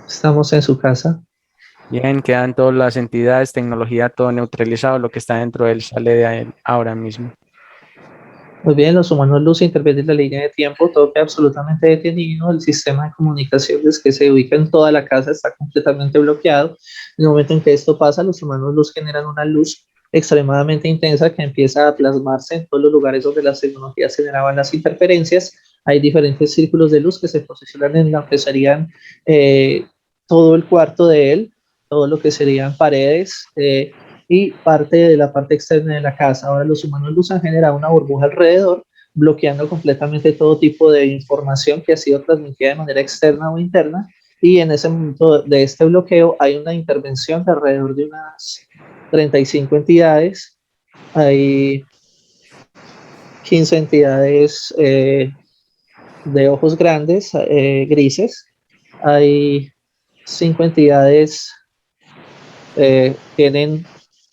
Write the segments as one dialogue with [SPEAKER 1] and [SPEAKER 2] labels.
[SPEAKER 1] Estamos en su casa.
[SPEAKER 2] Bien, quedan todas las entidades, tecnología, todo neutralizado, lo que está dentro de él sale de él ahora mismo.
[SPEAKER 1] Muy bien, los humanos luz intervienen la línea de tiempo, todo queda absolutamente detenido. El sistema de comunicaciones que se ubica en toda la casa está completamente bloqueado. En el momento en que esto pasa, los humanos luz generan una luz extremadamente intensa que empieza a plasmarse en todos los lugares donde las tecnologías generaban las interferencias. Hay diferentes círculos de luz que se posicionan en lo que serían eh, todo el cuarto de él, todo lo que serían paredes. Y parte de la parte externa de la casa. Ahora los humanos luz han generado una burbuja alrededor, bloqueando completamente todo tipo de información que ha sido transmitida de manera externa o interna. Y en ese momento de este bloqueo hay una intervención de alrededor de unas 35 entidades. Hay 15 entidades de ojos grandes, grises. Hay 5 entidades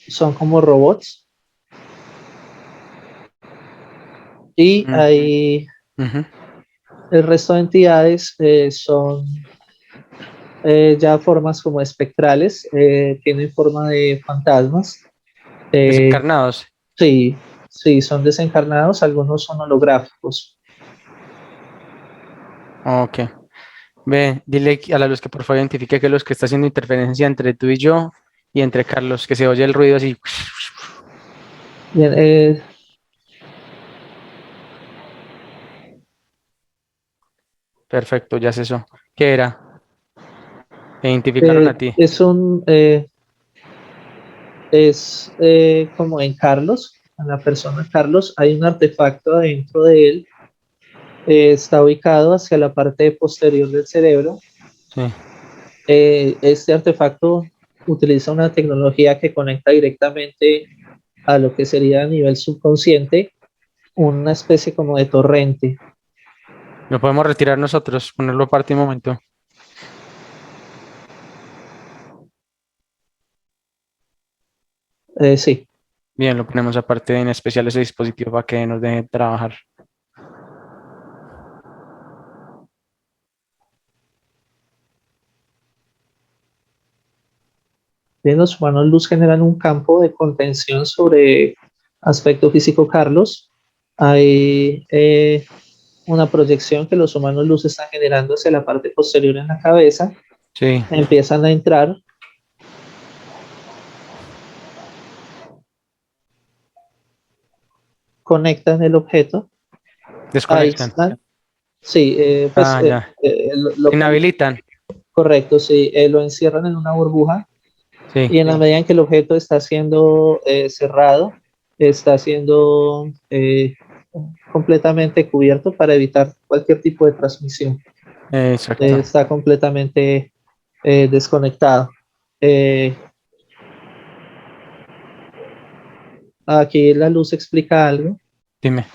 [SPEAKER 1] son como robots. Y
[SPEAKER 2] Mm,
[SPEAKER 1] hay
[SPEAKER 2] ujú.
[SPEAKER 1] el resto de entidades son ya formas como espectrales, tienen forma de fantasmas. Eh,
[SPEAKER 2] Desencarnados.
[SPEAKER 1] sí, sí, son desencarnados, algunos son holográficos.
[SPEAKER 2] Ok. Ve, dile a la luz que por favor identifique que los que está haciendo interferencia entre tú y yo y entre Carlos, que se oye el ruido así.
[SPEAKER 1] Bien,
[SPEAKER 2] Perfecto, ya es eso. ¿Qué era? Te identificaron a ti.
[SPEAKER 1] es como en Carlos, en la persona Carlos, hay un artefacto adentro de él, está ubicado hacia la parte posterior del cerebro.
[SPEAKER 2] Sí.
[SPEAKER 1] Este artefacto utiliza una tecnología que conecta directamente a lo que sería a nivel subconsciente, una especie como de torrente.
[SPEAKER 2] Lo podemos retirar nosotros, ponerlo aparte un momento.
[SPEAKER 1] Sí,
[SPEAKER 2] Bien, lo ponemos aparte en especial ese dispositivo para que nos deje trabajar.
[SPEAKER 1] bien, los humanos luz generan un campo de contención sobre aspecto físico, Carlos. Hay una proyección que los humanos luz están generando hacia la parte posterior en la cabeza.
[SPEAKER 2] Sí,
[SPEAKER 1] Empiezan a entrar, conectan el objeto,
[SPEAKER 2] desconectan.
[SPEAKER 1] aíslan. Sí,
[SPEAKER 2] Ah, ya. Inhabilitan.
[SPEAKER 1] correcto, sí, lo encierran en una burbuja
[SPEAKER 2] Sí,
[SPEAKER 1] y en la medida en que el objeto está siendo cerrado, está siendo completamente cubierto para evitar cualquier tipo de transmisión.
[SPEAKER 2] exacto.
[SPEAKER 1] Está completamente desconectado. Eh, Aquí la luz explica algo.
[SPEAKER 2] Dime.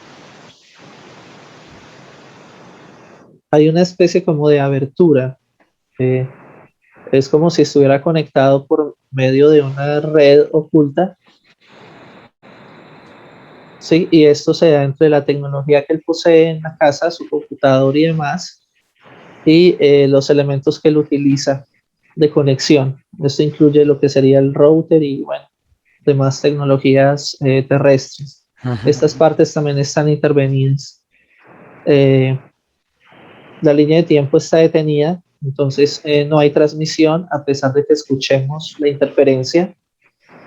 [SPEAKER 1] Hay una especie como de abertura. eh, es como si estuviera conectado por medio de una red oculta. Sí, y esto se da entre la tecnología que él posee en la casa, su computador y demás, y los elementos que él utiliza de conexión. Esto incluye lo que sería el router y, bueno, demás tecnologías terrestres.
[SPEAKER 2] Ujú.
[SPEAKER 1] Estas partes también están intervenidas. Eh, la línea de tiempo está detenida, entonces no hay transmisión a pesar de que escuchemos la interferencia.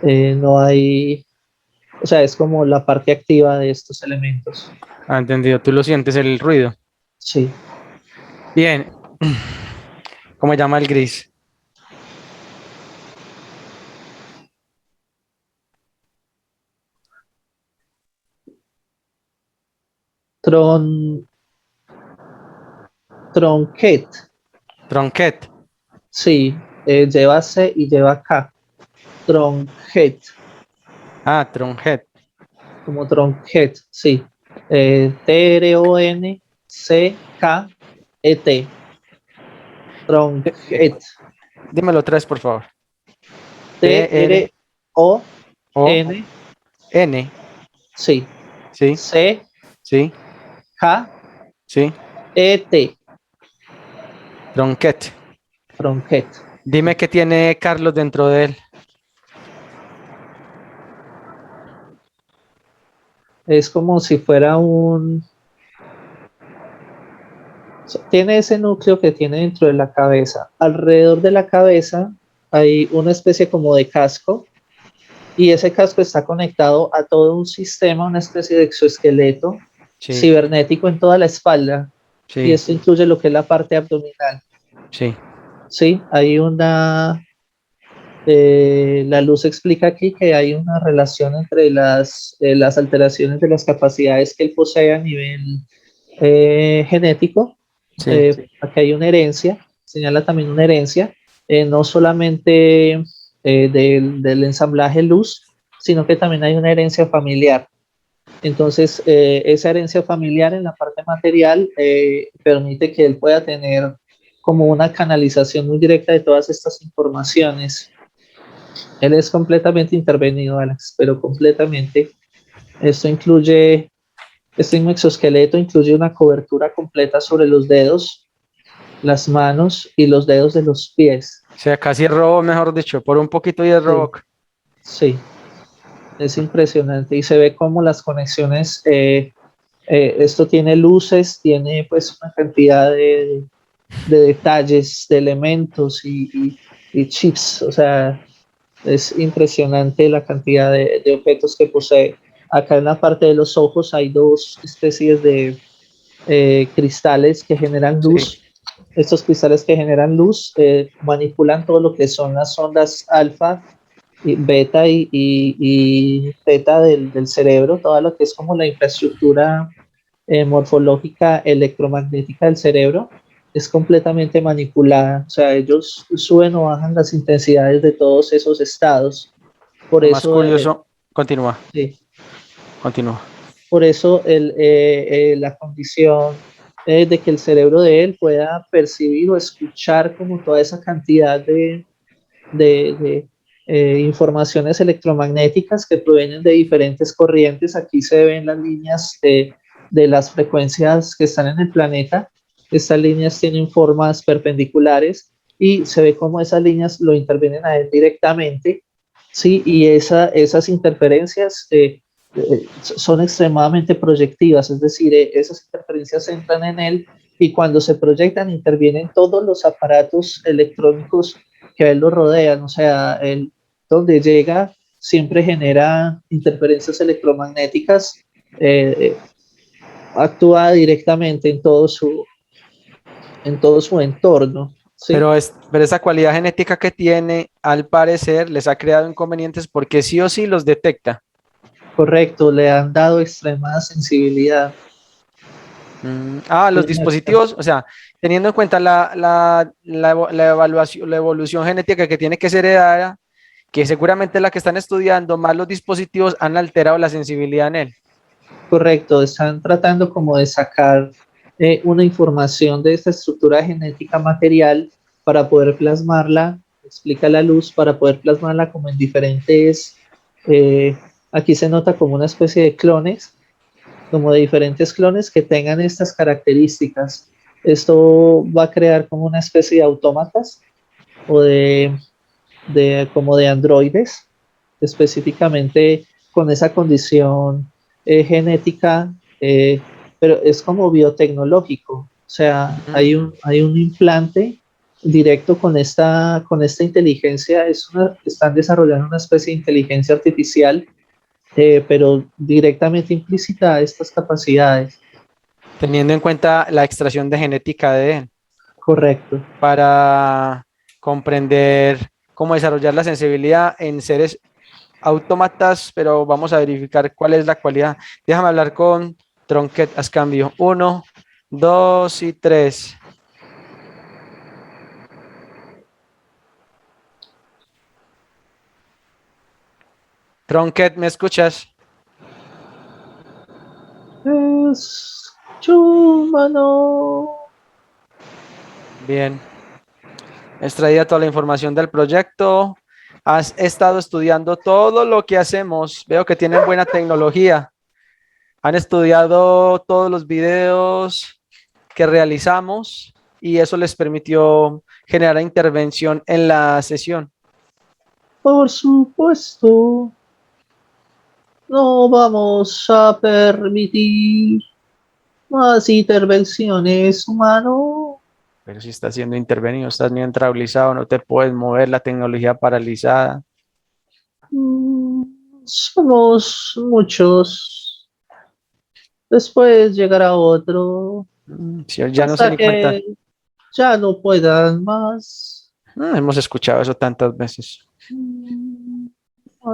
[SPEAKER 1] No hay, o sea, es como la parte activa de estos elementos.
[SPEAKER 2] Ah, entendido. Tú lo sientes el ruido.
[SPEAKER 1] Sí.
[SPEAKER 2] Bien. ¿Cómo llama el gris?
[SPEAKER 1] Tron, Tronquet,
[SPEAKER 2] Tronquet.
[SPEAKER 1] sí, lleva C y lleva K. Tronquet,
[SPEAKER 2] Ah, tronquet.
[SPEAKER 1] como Tronquet, sí. Troncket,
[SPEAKER 2] Eh, eh,
[SPEAKER 1] Tronquet,
[SPEAKER 2] dímelo otra vez, por favor. T-R-O-N.
[SPEAKER 1] Tronn, sí.
[SPEAKER 2] Sí,
[SPEAKER 1] C,
[SPEAKER 2] sí,
[SPEAKER 1] K,
[SPEAKER 2] sí.
[SPEAKER 1] E, T.
[SPEAKER 2] Tronquet.
[SPEAKER 1] Tronquet.
[SPEAKER 2] Dime qué tiene Carlos dentro de él.
[SPEAKER 1] Es como si fuera tiene ese núcleo que tiene dentro de la cabeza. Alrededor de la cabeza hay una especie como de casco y ese casco está conectado a todo un sistema, una especie de exoesqueleto
[SPEAKER 2] Sí,
[SPEAKER 1] cibernético en toda la espalda y
[SPEAKER 2] sí,
[SPEAKER 1] esto incluye lo que es la parte abdominal.
[SPEAKER 2] sí,
[SPEAKER 1] Sí, hay la luz explica aquí que hay una relación entre las alteraciones de las capacidades que él posee a nivel genético.
[SPEAKER 2] sí.
[SPEAKER 1] Aquí hay una herencia, señala también una herencia, no solamente del ensamblaje luz, sino que también hay una herencia familiar. Entonces, esa herencia familiar en la parte material permite que él pueda tener como una canalización muy directa de todas estas informaciones. Él es completamente intervenido, Alex, pero completamente. Esto incluye, este exoesqueleto incluye una cobertura completa sobre los dedos, las manos y los dedos de los pies.
[SPEAKER 2] O sea, casi es robo, mejor dicho, por un poquito y es
[SPEAKER 1] Sí,
[SPEAKER 2] Robok.
[SPEAKER 1] sí, es impresionante y se ve como las conexiones, esto tiene luces, tiene pues una cantidad de detalles, de elementos y chips, o sea, es impresionante la cantidad de objetos que posee. Acá en la parte de los ojos hay dos especies de cristales que generan
[SPEAKER 2] Sí,
[SPEAKER 1] luz. Estos cristales que generan luz manipulan todo lo que son las ondas alfa, y beta y teta del cerebro, todo lo que es como la infraestructura morfológica electromagnética del cerebro es completamente manipulada. O sea, ellos suben o bajan las intensidades de todos esos estados. Por
[SPEAKER 2] lo más
[SPEAKER 1] eso,
[SPEAKER 2] curioso, continúa,
[SPEAKER 1] sí,
[SPEAKER 2] continúa.
[SPEAKER 1] por eso la condición de que el cerebro de él pueda percibir o escuchar como toda esa cantidad de informaciones electromagnéticas que provienen de diferentes corrientes. Aquí se ven las líneas de las frecuencias que están en el planeta. Estas líneas tienen formas perpendiculares y se ve cómo esas líneas lo intervienen a él directamente, ¿sí? Y esas interferencias son extremadamente proyectivas, es decir, esas interferencias entran en él y cuando se proyectan intervienen todos los aparatos electrónicos que a él lo rodean, o sea, él donde llega siempre genera interferencias electromagnéticas, actúa directamente en todo su entorno, ¿sí?
[SPEAKER 2] Pero esa cualidad genética que tiene, al parecer, les ha creado inconvenientes porque sí o sí los detecta.
[SPEAKER 1] Correcto, le han dado extremada sensibilidad.
[SPEAKER 2] Los dispositivos, o sea, teniendo en cuenta la evaluación, la evolución genética que tiene que ser heredada, que seguramente la que están estudiando, más los dispositivos han alterado la sensibilidad en él.
[SPEAKER 1] Correcto, están tratando como de sacar una información de esta estructura genética material para poder plasmarla, explica la luz, para poder plasmarla como en diferentes, eh, aquí se nota como una especie de clones, como de diferentes clones que tengan estas características. Esto va a crear como una especie de autómatas o como de androides, específicamente con esa condición genética, pero es como biotecnológico, o sea,
[SPEAKER 2] Ujú.
[SPEAKER 1] hay un implante directo con esta inteligencia, están desarrollando una especie de inteligencia artificial, pero directamente implícita a estas capacidades.
[SPEAKER 2] Teniendo en cuenta la extracción de genética de él
[SPEAKER 1] Correcto.
[SPEAKER 2] para comprender cómo desarrollar la sensibilidad en seres autómatas, pero vamos a verificar cuál es la cualidad. Déjame hablar con Tronquet, haz cambio. Uno, dos y tres. Tronquet, ¿me escuchas?
[SPEAKER 1] Es humano.
[SPEAKER 2] Bien. Extraída toda la información del proyecto. Has estado estudiando todo lo que hacemos. Veo que tienen buena tecnología. Han estudiado todos los videos que realizamos y eso les permitió generara intervención en la sesión.
[SPEAKER 1] Por supuesto, no vamos a permitir más intervenciones, humano.
[SPEAKER 2] Pero si estás siendo intervenido, estás neutralizado, no te puedes mover, la tecnología paralizada.
[SPEAKER 1] Mm, Somos muchos. Después llegará otro
[SPEAKER 2] Sí, ya no sé
[SPEAKER 1] hasta
[SPEAKER 2] ni cuántas.
[SPEAKER 1] que ya no puedan más.
[SPEAKER 2] Hemos escuchado eso tantas veces.
[SPEAKER 1] Mm,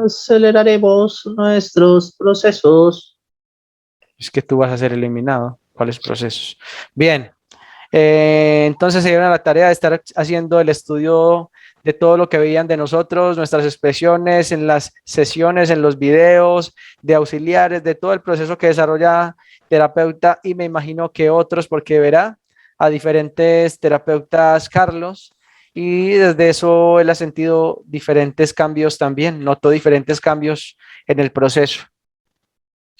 [SPEAKER 1] Aceleraremos nuestros procesos.
[SPEAKER 2] Es que tú vas a ser eliminado. ¿Cuáles procesos? Bien. Entonces se dieron a la tarea de estar haciendo el estudio de todo lo que veían de nosotros, nuestras expresiones en las sesiones, en los videos, de auxiliares, de todo el proceso que desarrolla terapeuta y me imagino que otros, porque verá a diferentes terapeutas Carlos y desde eso él ha sentido diferentes cambios también, notó diferentes cambios en el proceso.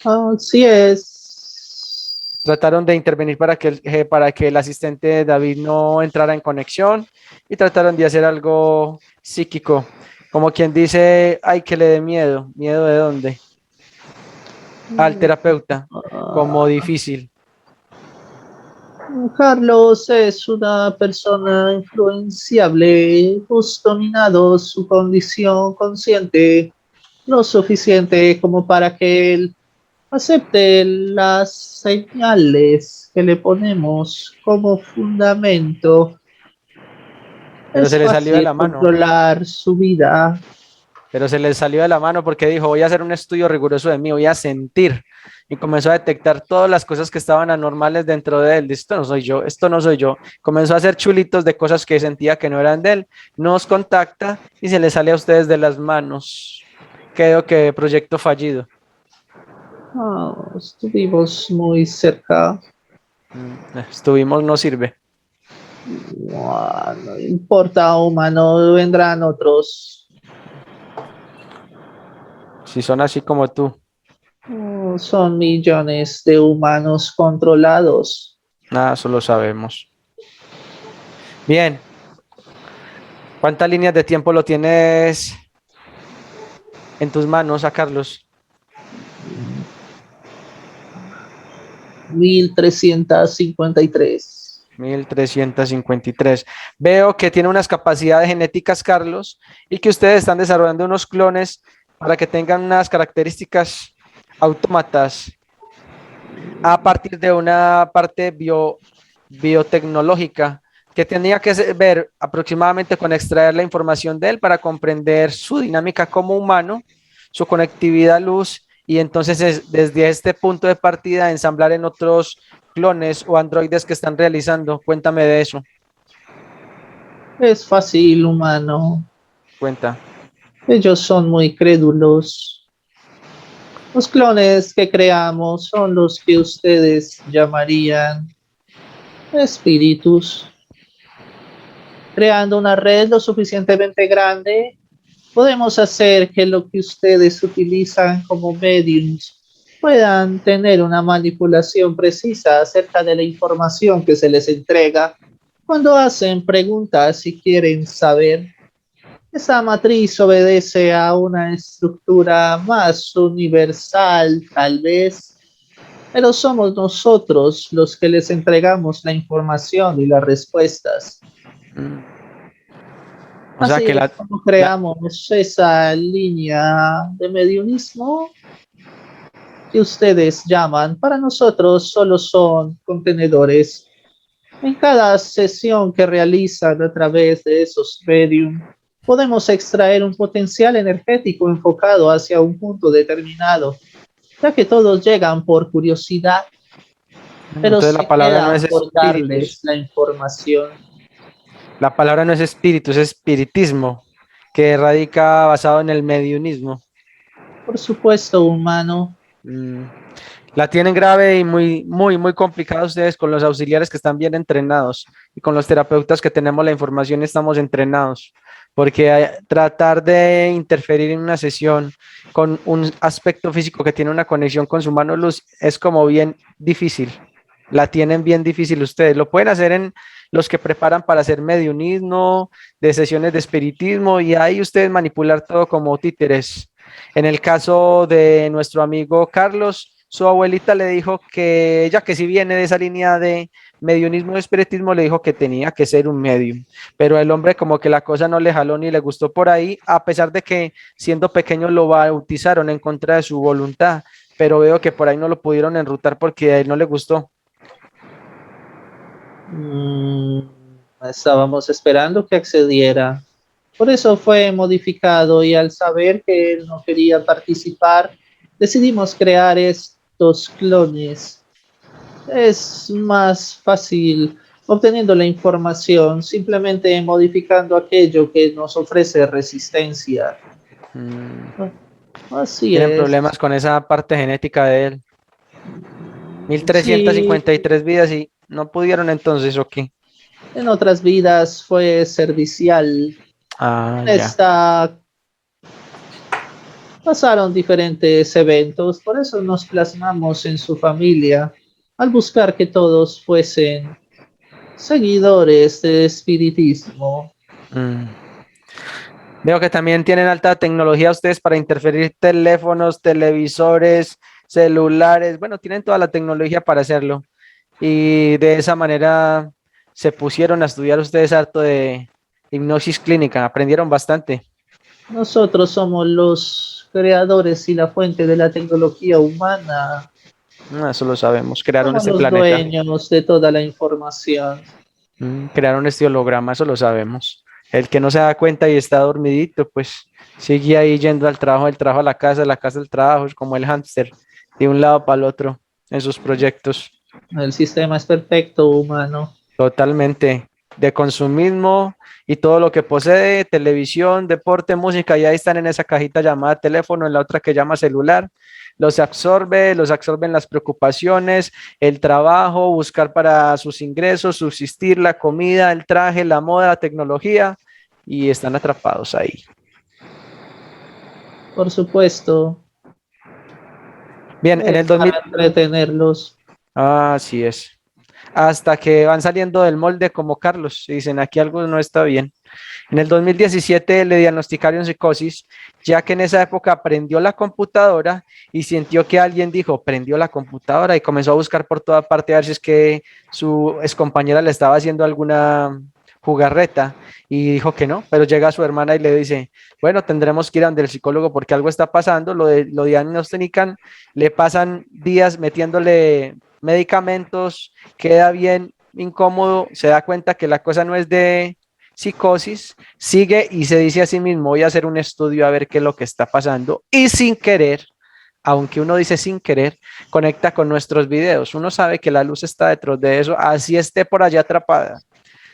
[SPEAKER 1] Así es.
[SPEAKER 2] Trataron de intervenir para que el asistente David no entrara en conexión y trataron de hacer algo psíquico, como quien dice, ay, que le dé miedo. ¿Miedo de dónde? Al terapeuta, como
[SPEAKER 1] Ah,
[SPEAKER 2] difícil.
[SPEAKER 1] Carlos es una persona influenciable, justo dominado su condición consciente lo suficiente como para que él acepte las señales que le ponemos como fundamento.
[SPEAKER 2] Pero
[SPEAKER 1] Es
[SPEAKER 2] se le salió de
[SPEAKER 1] fácil
[SPEAKER 2] la mano,
[SPEAKER 1] controlar su vida.
[SPEAKER 2] pero se le salió de la mano porque dijo, voy a hacer un estudio riguroso de mí, voy a sentir. Y comenzó a detectar todas las cosas que estaban anormales dentro de él. Esto no soy yo, esto no soy yo. Comenzó a hacer chulitos de cosas que sentía que no eran de él. Nos contacta y se le sale a ustedes de las manos. Creo que proyecto fallido.
[SPEAKER 1] Estuvimos muy cerca.
[SPEAKER 2] Estuvimos, no sirve.
[SPEAKER 1] No importa, humano, vendrán otros.
[SPEAKER 2] Si son así como tú,
[SPEAKER 1] Son millones de humanos controlados.
[SPEAKER 2] nada, solo sabemos. Bien, ¿cuántas líneas de tiempo lo tienes en tus manos a Carlos?
[SPEAKER 1] 1353.
[SPEAKER 2] 1353. Veo que tiene unas capacidades genéticas, Carlos, y que ustedes están desarrollando unos clones para que tengan unas características autómatas a partir de una parte biotecnológica que tenía que ver aproximadamente con extraer la información de él para comprender su dinámica como humano, su conectividad luz, y entonces desde este punto de partida ensamblar en otros clones o androides que están realizando. Cuéntame de eso.
[SPEAKER 1] Es fácil, humano.
[SPEAKER 2] Cuenta.
[SPEAKER 1] Ellos son muy crédulos. Los clones que creamos son los que ustedes llamarían espíritus. Creando una red lo suficientemente grande, podemos hacer que lo que ustedes utilizan como mediums puedan tener una manipulación precisa acerca de la información que se les entrega cuando hacen preguntas y quieren saber. Esa matriz obedece a una estructura más universal, tal vez, pero somos nosotros los que les entregamos la información y las respuestas.
[SPEAKER 2] Mm. O sea
[SPEAKER 1] Así
[SPEAKER 2] que
[SPEAKER 1] es como creamos esa línea de mediumismo que ustedes llaman. Para nosotros solo son contenedores. En cada sesión que realizan a través de esos medium, podemos extraer un potencial energético enfocado hacia un punto determinado, ya que todos llegan por curiosidad, pero
[SPEAKER 2] entonces la
[SPEAKER 1] se
[SPEAKER 2] palabra no
[SPEAKER 1] quedan
[SPEAKER 2] es
[SPEAKER 1] por darles
[SPEAKER 2] espíritus.
[SPEAKER 1] la información.
[SPEAKER 2] La palabra no es espíritu, es espiritismo, que radica basado en el mediunismo.
[SPEAKER 1] Por supuesto, humano.
[SPEAKER 2] Mm. La tienen grave y muy complicada ustedes con los auxiliares que están bien entrenados y con los terapeutas que tenemos la información estamos entrenados, porque tratar de interferir en una sesión con un aspecto físico que tiene una conexión con su mano luz es como bien difícil. La tienen bien difícil ustedes. Lo pueden hacer los que preparan para hacer mediunismo, de sesiones de espiritismo, y ahí ustedes manipular todo como títeres. En el caso de nuestro amigo Carlos, su abuelita le dijo que ella, que si viene de esa línea de mediunismo y espiritismo, le dijo que tenía que ser un medium, pero el hombre como que la cosa no le jaló ni le gustó por ahí, a pesar de que siendo pequeño lo bautizaron en contra de su voluntad, pero veo que por ahí no lo pudieron enrutar porque a él no le gustó.
[SPEAKER 1] Mm, estábamos esperando que accediera. Por eso fue modificado y al saber que él no quería participar, decidimos crear estos clones. Es más fácil obteniendo la información, simplemente modificando aquello que nos ofrece resistencia.
[SPEAKER 2] Mm,
[SPEAKER 1] Ah, así
[SPEAKER 2] tienen
[SPEAKER 1] es.
[SPEAKER 2] problemas con esa parte genética de él. Mil trescientas
[SPEAKER 1] Sí,
[SPEAKER 2] cincuenta y tres vidas y no pudieron entonces, ¿o qué?
[SPEAKER 1] en otras vidas fue servicial.
[SPEAKER 2] Ah,
[SPEAKER 1] En
[SPEAKER 2] ya.
[SPEAKER 1] esta pasaron diferentes eventos, por eso nos plasmamos en su familia, al buscar que todos fuesen seguidores de espiritismo.
[SPEAKER 2] Mm. Veo que también tienen alta tecnología ustedes para interferir teléfonos, televisores, celulares. Bueno, tienen toda la tecnología para hacerlo. Y de esa manera se pusieron a estudiar ustedes harto de hipnosis clínica. Aprendieron bastante.
[SPEAKER 1] Nosotros somos los creadores y la fuente de la tecnología humana.
[SPEAKER 2] Eso lo sabemos. Crearon
[SPEAKER 1] Somos
[SPEAKER 2] este
[SPEAKER 1] los
[SPEAKER 2] planeta.
[SPEAKER 1] dueños de toda la información.
[SPEAKER 2] Crearon este holograma. Eso lo sabemos. El que no se da cuenta y está dormidito, pues sigue ahí yendo al trabajo, del trabajo a la casa, de la casa al trabajo, es como el hámster, de un lado para el otro en sus proyectos.
[SPEAKER 1] El sistema es perfecto, humano.
[SPEAKER 2] Totalmente. De consumismo y todo lo que posee, televisión, deporte, música, y ahí están en esa cajita llamada teléfono, en la otra que llama celular. Los absorben las preocupaciones, el trabajo, buscar para sus ingresos, subsistir, la comida, el traje, la moda, la tecnología, y están atrapados ahí.
[SPEAKER 1] Por supuesto,
[SPEAKER 2] Bien, en el
[SPEAKER 1] es para
[SPEAKER 2] 2000,
[SPEAKER 1] entretenerlos.
[SPEAKER 2] así es. Hasta que van saliendo del molde como Carlos, y dicen aquí algo no está bien. En el 2017 le diagnosticaron psicosis, ya que en esa época prendió la computadora y sintió que alguien dijo, prendió la computadora y comenzó a buscar por toda parte a ver si es que su excompañera le estaba haciendo alguna jugarreta y dijo que no, pero llega su hermana y le dice, bueno, tendremos que ir ante el psicólogo porque algo está pasando, lo diagnostican, le pasan días metiéndole medicamentos, queda bien incómodo, se da cuenta que la cosa no es de psicosis, sigue y se dice a sí mismo, voy a hacer un estudio a ver qué es lo que está pasando y sin querer, aunque uno dice sin querer, conecta con nuestros videos. Uno sabe que la luz está detrás de eso, así esté por allá atrapada.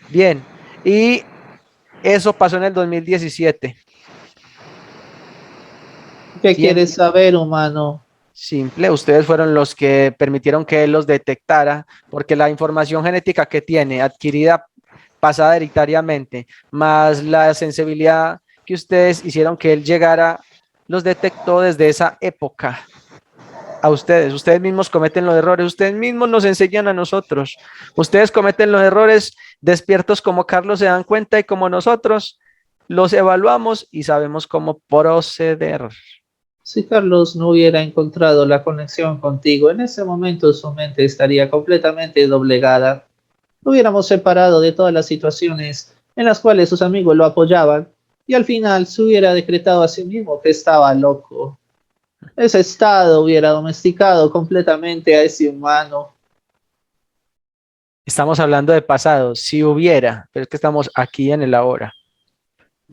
[SPEAKER 2] Bien, y eso pasó en el 2017.
[SPEAKER 1] ¿Qué
[SPEAKER 2] Y en
[SPEAKER 1] quieres saber, humano?
[SPEAKER 2] simple, ustedes fueron los que permitieron que él los detectara, porque la información genética que tiene adquirida pasada hereditariamente, más la sensibilidad que ustedes hicieron que él llegara, los detectó desde esa época a ustedes. Ustedes mismos cometen los errores, ustedes mismos nos enseñan a nosotros. Ustedes cometen los errores despiertos como Carlos se dan cuenta y como nosotros los evaluamos y sabemos cómo proceder.
[SPEAKER 1] Si Carlos no hubiera encontrado la conexión contigo, en ese momento su mente estaría completamente doblegada. Lo hubiéramos separado de todas las situaciones en las cuales sus amigos lo apoyaban y al final se hubiera decretado a sí mismo que estaba loco. Ese estado hubiera domesticado completamente a ese humano.
[SPEAKER 2] Estamos hablando de pasado, si hubiera, pero es que estamos aquí en el ahora.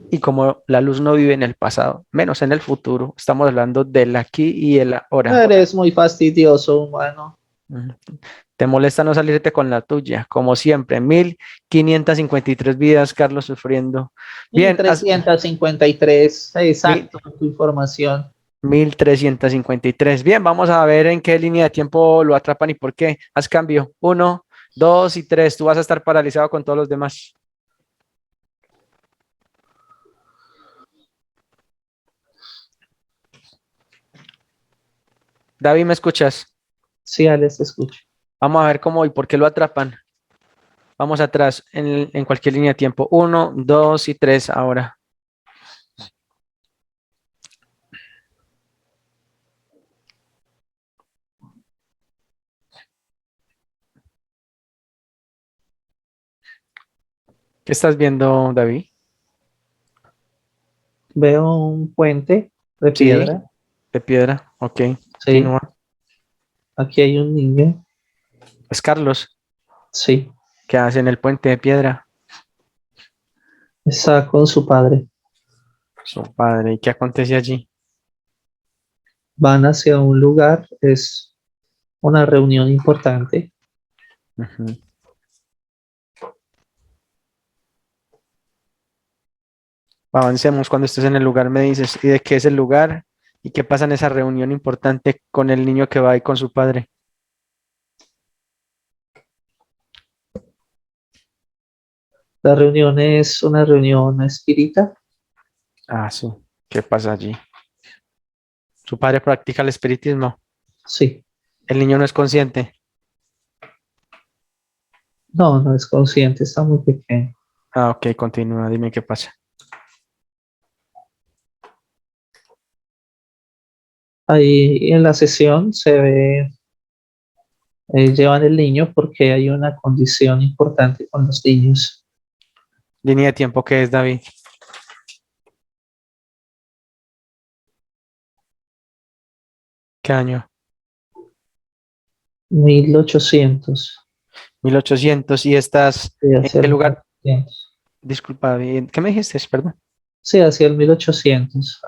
[SPEAKER 2] Y como la luz no vive en el pasado, menos en el futuro, estamos hablando del aquí y el ahora.
[SPEAKER 1] Eres muy fastidioso, humano.
[SPEAKER 2] Ujú. Te molesta no salirte con la tuya, como siempre. 1553 vidas, Carlos, sufriendo.
[SPEAKER 1] Mil
[SPEAKER 2] Bien,
[SPEAKER 1] trescientos cincuenta y tres,
[SPEAKER 2] mil-
[SPEAKER 1] exacto, tu información.
[SPEAKER 2] 1353. Bien, vamos a ver en qué línea de tiempo lo atrapan y por qué. Haz cambio. Uno, dos y tres. Tú vas a estar paralizado con todos los demás. David, ¿me escuchas?
[SPEAKER 1] Sí, Alex, escucho.
[SPEAKER 2] Vamos a ver cómo y por qué lo atrapan. Vamos atrás en cualquier línea de tiempo. 1, 2 y 3 ahora. ¿Qué estás viendo, David?
[SPEAKER 1] Veo un puente de
[SPEAKER 2] Sí,
[SPEAKER 1] piedra.
[SPEAKER 2] de piedra. Ok,
[SPEAKER 1] Sí,
[SPEAKER 2] continúa.
[SPEAKER 1] aquí hay un niño.
[SPEAKER 2] Es Carlos,
[SPEAKER 1] Sí,
[SPEAKER 2] que hace en el puente de piedra.
[SPEAKER 1] está con su padre.
[SPEAKER 2] Su padre. ¿Y qué acontece allí?
[SPEAKER 1] Van hacia un lugar. Es una reunión importante.
[SPEAKER 2] Ujú. Avancemos. Cuando estés en el lugar, me dices. ¿Y de qué es el lugar? ¿Y qué pasa en esa reunión importante con el niño que va ahí con su padre?
[SPEAKER 1] La reunión es una reunión espírita.
[SPEAKER 2] Ah, sí. ¿Qué pasa allí? Su padre practica el espiritismo.
[SPEAKER 1] Sí.
[SPEAKER 2] El niño no es consciente.
[SPEAKER 1] No, no es consciente, está muy pequeño.
[SPEAKER 2] Ah, ok, continúa. Dime qué pasa.
[SPEAKER 1] Ahí en la sesión se ve, llevan el niño porque hay una condición importante con los niños.
[SPEAKER 2] Línea de tiempo que es, David. ¿Qué año?
[SPEAKER 1] 1800,
[SPEAKER 2] 1800. ¿Y estás
[SPEAKER 1] sí,
[SPEAKER 2] en
[SPEAKER 1] hacia
[SPEAKER 2] qué
[SPEAKER 1] el
[SPEAKER 2] lugar?
[SPEAKER 1] 1800.
[SPEAKER 2] Disculpa, David. ¿Qué me dijiste? Perdón.
[SPEAKER 1] Sí, hacia el 1800.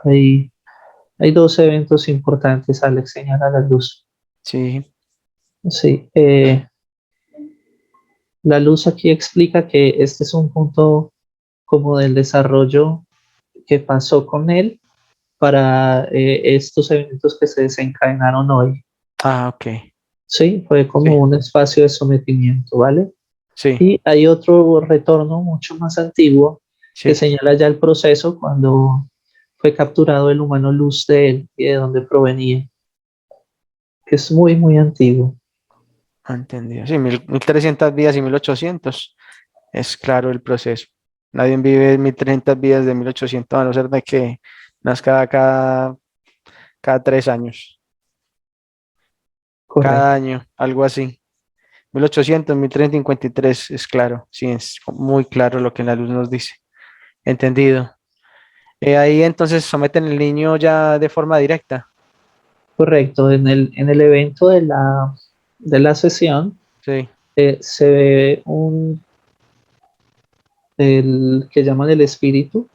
[SPEAKER 1] Hay dos eventos importantes, Alex, señala la luz.
[SPEAKER 2] Sí.
[SPEAKER 1] Sí, la luz aquí explica que este es un punto como del desarrollo que pasó con él para estos eventos que se desencadenaron hoy.
[SPEAKER 2] Ah, ok.
[SPEAKER 1] Sí, fue como
[SPEAKER 2] Sí,
[SPEAKER 1] un espacio de sometimiento, ¿vale?
[SPEAKER 2] sí,
[SPEAKER 1] Y hay otro retorno mucho más antiguo que
[SPEAKER 2] sí.
[SPEAKER 1] señala ya el proceso cuando fue capturado el humano luz de él y de dónde provenía, que es muy, muy antiguo.
[SPEAKER 2] Entendido. Sí, 1300 vidas y 1800. Es claro el proceso. Nadie vive 1300 vidas de 1800 a no ser de que nazca cada 3 años. Cada
[SPEAKER 1] Correcto.
[SPEAKER 2] año, algo así. 1800, 1353 es claro. Sí, es muy claro lo que la luz nos dice. Entendido. Ahí entonces someten el niño ya de forma directa.
[SPEAKER 1] Correcto. En el evento de la sesión
[SPEAKER 2] Sí.
[SPEAKER 1] se ve el que llaman el espíritu,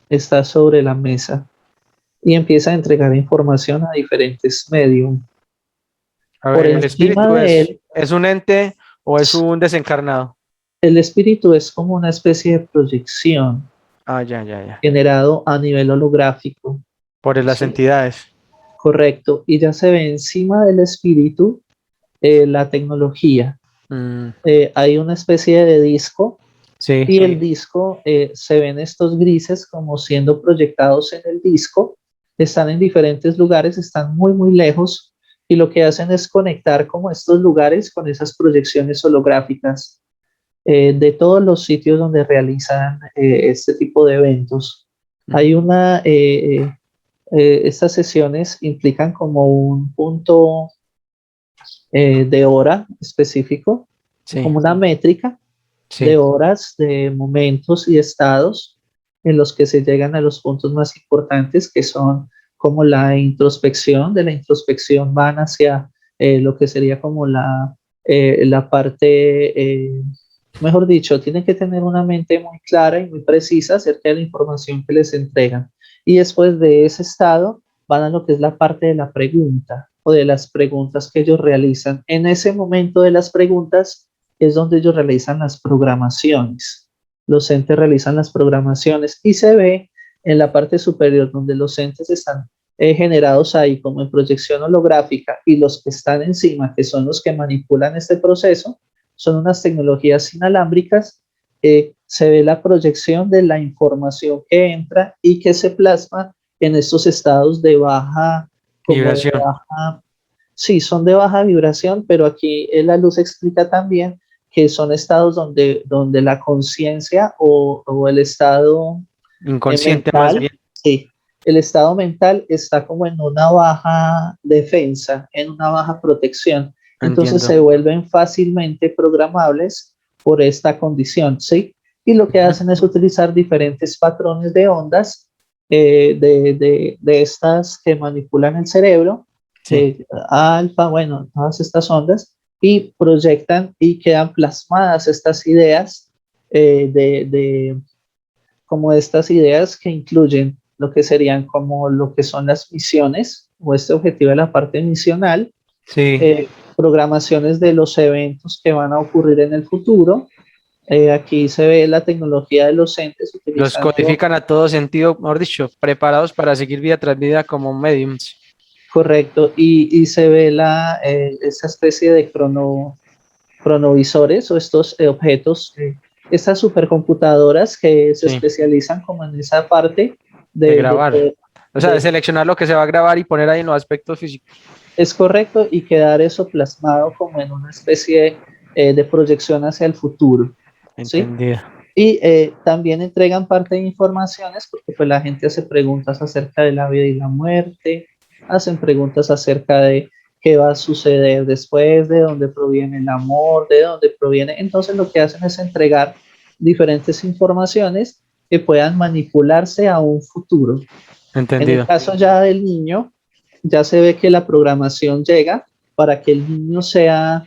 [SPEAKER 1] está sobre la mesa y empieza a entregar información a diferentes medios.
[SPEAKER 2] A
[SPEAKER 1] Por
[SPEAKER 2] ver, ¿el
[SPEAKER 1] encima
[SPEAKER 2] espíritu
[SPEAKER 1] de él,
[SPEAKER 2] es un ente o es un desencarnado?
[SPEAKER 1] el espíritu es como una especie de proyección
[SPEAKER 2] Ah, ya, ya, ya.
[SPEAKER 1] generado a nivel holográfico,
[SPEAKER 2] Por las
[SPEAKER 1] ¿sí?
[SPEAKER 2] entidades.
[SPEAKER 1] Correcto. Y ya se ve encima del espíritu la tecnología.
[SPEAKER 2] Mm,
[SPEAKER 1] Hay una especie de disco
[SPEAKER 2] sí,
[SPEAKER 1] y el disco se ven estos grises como siendo proyectados en el disco. Están en diferentes lugares, están muy, muy lejos y lo que hacen es conectar como estos lugares con esas proyecciones holográficas de todos los sitios donde realizan este tipo de eventos.
[SPEAKER 2] mm,
[SPEAKER 1] Hay estas sesiones implican como un punto de hora específico,
[SPEAKER 2] sí,
[SPEAKER 1] como una métrica de
[SPEAKER 2] sí.
[SPEAKER 1] horas, de momentos y estados en los que se llegan a los puntos más importantes que son como la introspección. De la introspección van hacia lo que sería como la parte, mejor dicho, tienen que tener una mente muy clara y muy precisa acerca de la información que les entregan. Y después de ese estado van a lo que es la parte de la pregunta o de las preguntas que ellos realizan. En ese momento de las preguntas es donde ellos realizan las programaciones. Los entes realizan las programaciones y se ve en la parte superior donde los entes están generados ahí como en proyección holográfica y los que están encima, que son los que manipulan este proceso, son unas tecnologías inalámbricas. Se ve la proyección de la información que entra y que se plasma en estos estados de baja, como de
[SPEAKER 2] Vibración.
[SPEAKER 1] baja, sí, son de baja vibración, pero aquí la luz explica también que son estados donde la conciencia o el estado
[SPEAKER 2] Inconsciente más
[SPEAKER 1] mental,
[SPEAKER 2] bien.
[SPEAKER 1] sí, el estado mental está como en una baja defensa, en una baja protección. Entonces
[SPEAKER 2] Entiendo.
[SPEAKER 1] se vuelven fácilmente programables por esta condición, ¿sí? Y lo que
[SPEAKER 2] Ujú.
[SPEAKER 1] hacen es utilizar diferentes patrones de ondas de estas que manipulan el cerebro,
[SPEAKER 2] Sí,
[SPEAKER 1] alfa, bueno, todas estas ondas, y proyectan y quedan plasmadas estas ideas de como estas ideas que incluyen lo que serían como lo que son las misiones o este objetivo de la parte misional,
[SPEAKER 2] sí.
[SPEAKER 1] programaciones de los eventos que van a ocurrir en el futuro. Aquí se ve la tecnología de los entes
[SPEAKER 2] Los
[SPEAKER 1] utilizando,
[SPEAKER 2] codifican a todo sentido, mejor dicho, preparados para seguir vida tras vida como mediums.
[SPEAKER 1] correcto, y se ve esa especie de cronovisores o estos objetos, estas supercomputadoras que se
[SPEAKER 2] Sí,
[SPEAKER 1] especializan como en esa parte
[SPEAKER 2] de
[SPEAKER 1] de
[SPEAKER 2] grabar.
[SPEAKER 1] poder,
[SPEAKER 2] O sea, de
[SPEAKER 1] de
[SPEAKER 2] seleccionar lo que se va a grabar y poner ahí en los aspectos físicos.
[SPEAKER 1] Es correcto, y quedar eso plasmado como en una especie de proyección hacia el futuro, ¿sí?
[SPEAKER 2] Entendido.
[SPEAKER 1] Y también entregan parte de informaciones porque pues la gente hace preguntas acerca de la vida y la muerte, hacen preguntas acerca de qué va a suceder después, de dónde proviene el amor, de dónde proviene. Entonces lo que hacen es entregar diferentes informaciones que puedan manipularse a un futuro. En el
[SPEAKER 2] Entendido.
[SPEAKER 1] caso ya del niño, ya se ve que la programación llega para que el niño sea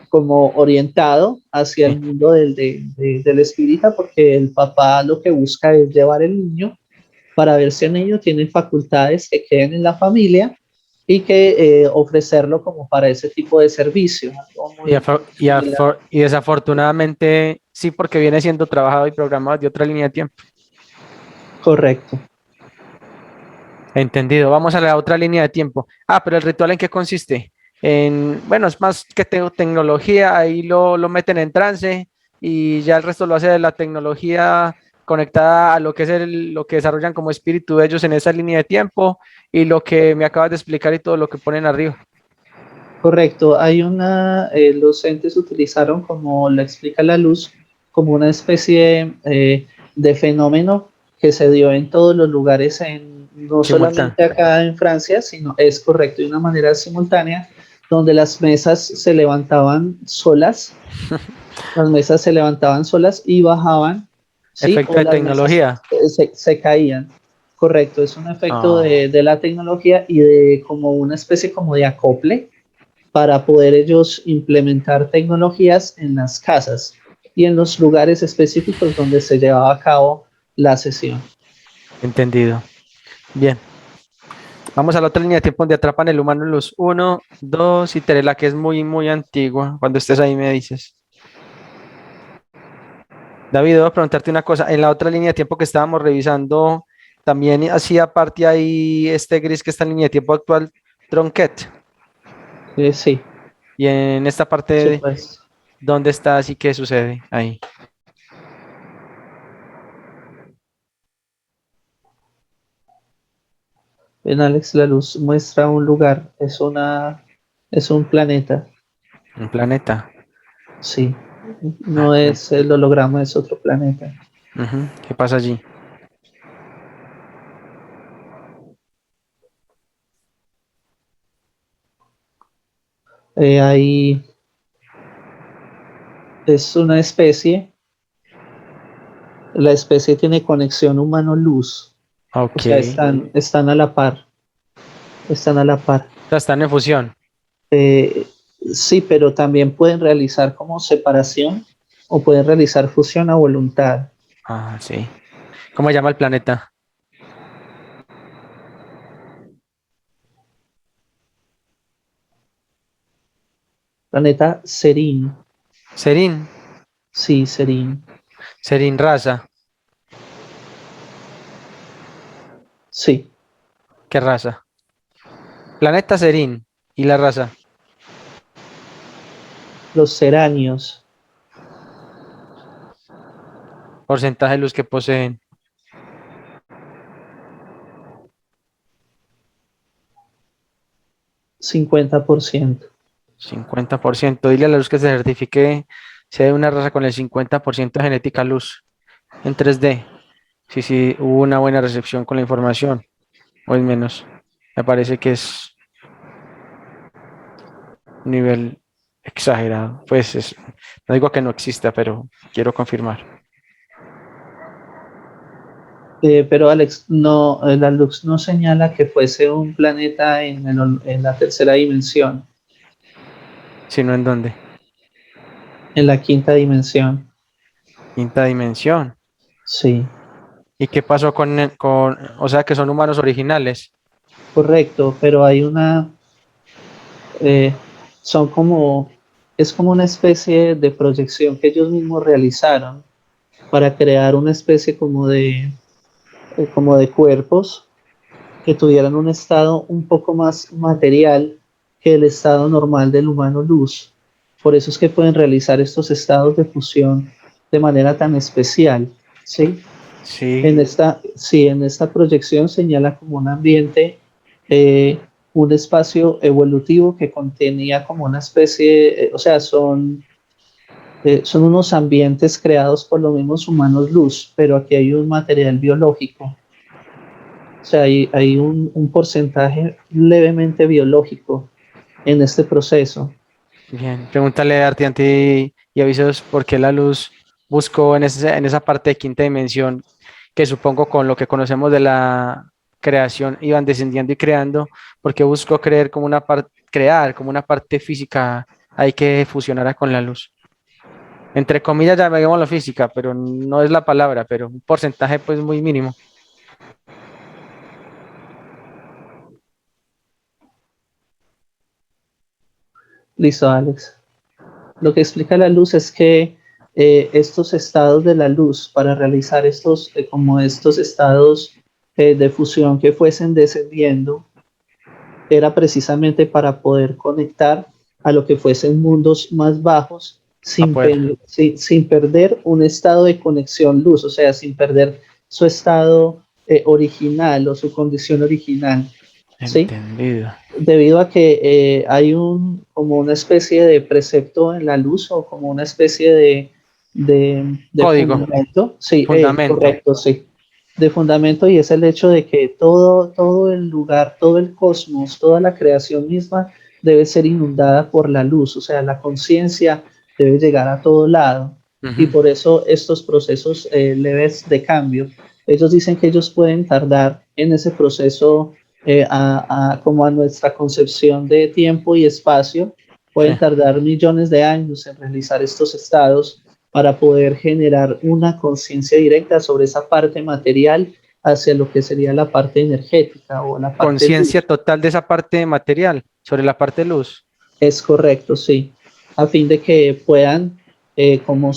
[SPEAKER 1] como orientado hacia
[SPEAKER 2] Sí.
[SPEAKER 1] el mundo del espírita, porque el papá lo que busca es llevar el niño para ver si el niño tiene facultades que queden en la familia y que ofrecerlo como para ese tipo de servicio, algo
[SPEAKER 2] Y,
[SPEAKER 1] muy, muy similar.
[SPEAKER 2] y desafortunadamente, sí, porque viene siendo trabajado y programado de otra línea de tiempo.
[SPEAKER 1] Correcto.
[SPEAKER 2] Entendido. Vamos a la otra línea de tiempo. Ah, pero el ritual en qué consiste. Bueno, es más que tecnología, ahí lo meten en trance y ya el resto lo hace la tecnología conectada a lo que es lo que desarrollan como espíritu de ellos en esa línea de tiempo y lo que me acabas de explicar y todo lo que ponen arriba.
[SPEAKER 1] Correcto, los entes utilizaron, como lo explica la luz, como una especie de fenómeno que se dio en todos los lugares, no
[SPEAKER 2] Simultáneo.
[SPEAKER 1] solamente acá en Francia, sino es correcto, de una manera simultánea, donde las mesas se levantaban solas y bajaban, ¿sí?
[SPEAKER 2] Efecto
[SPEAKER 1] O
[SPEAKER 2] de
[SPEAKER 1] las mesas
[SPEAKER 2] tecnología.
[SPEAKER 1] se caían. Correcto, es un efecto
[SPEAKER 2] Ah,
[SPEAKER 1] de la tecnología y de como una especie como de acople para poder ellos implementar tecnologías en las casas y en los lugares específicos donde se llevaba a cabo la sesión.
[SPEAKER 2] entendido. Bien. Vamos a la otra línea de tiempo donde atrapan el humano en los uno, 2 y 3, la que es muy, muy antigua. Cuando estés ahí me dices. David, voy a preguntarte una cosa. En la otra línea de tiempo que estábamos revisando, también hacía parte ahí este gris que está en línea de tiempo actual, Tronquet.
[SPEAKER 1] Sí,
[SPEAKER 2] Y en esta
[SPEAKER 1] sí,
[SPEAKER 2] parte,
[SPEAKER 1] pues.
[SPEAKER 2] ¿dónde está? Así que sucede ahí.
[SPEAKER 1] En Alex, la luz muestra un lugar, es un planeta,
[SPEAKER 2] Un planeta.
[SPEAKER 1] sí,
[SPEAKER 2] Ah,
[SPEAKER 1] no es el holograma, es otro planeta.
[SPEAKER 2] ujú. ¿Qué pasa allí?
[SPEAKER 1] Ahí es una especie, la especie tiene conexión humano-luz, o
[SPEAKER 2] Ok.
[SPEAKER 1] sea, están a la par, están a la par.
[SPEAKER 2] O sea, están en fusión.
[SPEAKER 1] Eh, sí, pero también pueden realizar como separación o pueden realizar fusión a voluntad.
[SPEAKER 2] Ah, sí. ¿Cómo se llama el planeta?
[SPEAKER 1] Planeta Serín,
[SPEAKER 2] Serín.
[SPEAKER 1] sí, Serín,
[SPEAKER 2] Serín raza.
[SPEAKER 1] sí,
[SPEAKER 2] ¿Qué raza? Planeta Serín. ¿Y la raza?
[SPEAKER 1] los seranios,
[SPEAKER 2] Porcentaje de luz que poseen.
[SPEAKER 1] 50%.
[SPEAKER 2] 50%. Dile a la luz que se certifique si hay una raza con el 50% de genética luz en 3D. Sí, sí, hubo una buena recepción con la información, o es menos. Me parece que es un nivel exagerado. No digo que no exista, pero quiero confirmar.
[SPEAKER 1] Pero Alex, no, la luz no señala que fuese un planeta en la tercera dimensión,
[SPEAKER 2] Si no, ¿en dónde?
[SPEAKER 1] en la quinta dimensión.
[SPEAKER 2] Quinta dimensión.
[SPEAKER 1] Sí,
[SPEAKER 2] ¿Y qué pasó o sea, que son humanos originales?
[SPEAKER 1] correcto, pero hay eh, son como, es como una especie de proyección que ellos mismos realizaron para crear una especie como de cuerpos que tuvieran un estado un poco más material que el estado normal del humano luz. Por eso es que pueden realizar estos estados de fusión de manera tan especial, ¿sí?
[SPEAKER 2] Sí,
[SPEAKER 1] Sí, en esta proyección señala como un ambiente, eh, un espacio evolutivo que contenía como una especie, o sea, son unos ambientes creados por los mismos humanos luz, pero aquí hay un material biológico. O sea, hay un porcentaje levemente biológico en este proceso.
[SPEAKER 2] bien. Pregúntale a Artiante y avisos por qué la luz buscó en esa parte de quinta dimensión, que supongo con lo que conocemos de la creación iban descendiendo y creando, porque buscó crear como una parte física hay que fusionara con la luz. Entre comillas, ya veamos la física, pero no es la palabra, pero un porcentaje pues muy mínimo.
[SPEAKER 1] Listo, Alex. Lo que explica la luz es que estos estados de la luz, para realizar como estos estados de fusión que fuesen descendiendo, era precisamente para poder conectar a lo que fuesen mundos más bajos
[SPEAKER 2] A poder.
[SPEAKER 1] sin perder un estado de conexión luz, o sea, sin perder su estado original o su condición original, ¿sí?
[SPEAKER 2] Entendido.
[SPEAKER 1] Debido a que hay como una especie de precepto en la luz o como una especie de
[SPEAKER 2] Código,
[SPEAKER 1] fundamento, sí,
[SPEAKER 2] fundamento.
[SPEAKER 1] correcto, sí, de fundamento, y es el hecho de que todo el lugar, todo el cosmos, toda la creación misma debe ser inundada por la luz, o sea, la conciencia debe llegar a todo lado, y
[SPEAKER 2] Ujú.
[SPEAKER 1] por eso estos procesos leves de cambio, ellos dicen que ellos pueden tardar en ese proceso como a nuestra concepción de tiempo y espacio,
[SPEAKER 2] Sí.
[SPEAKER 1] pueden tardar millones de años en realizar estos estados para poder generar una conciencia directa sobre esa parte material hacia lo que sería la parte energética o la parte
[SPEAKER 2] Conciencia
[SPEAKER 1] luz.
[SPEAKER 2] total de esa parte material, sobre la parte luz.
[SPEAKER 1] Es correcto, sí, a fin de que puedan como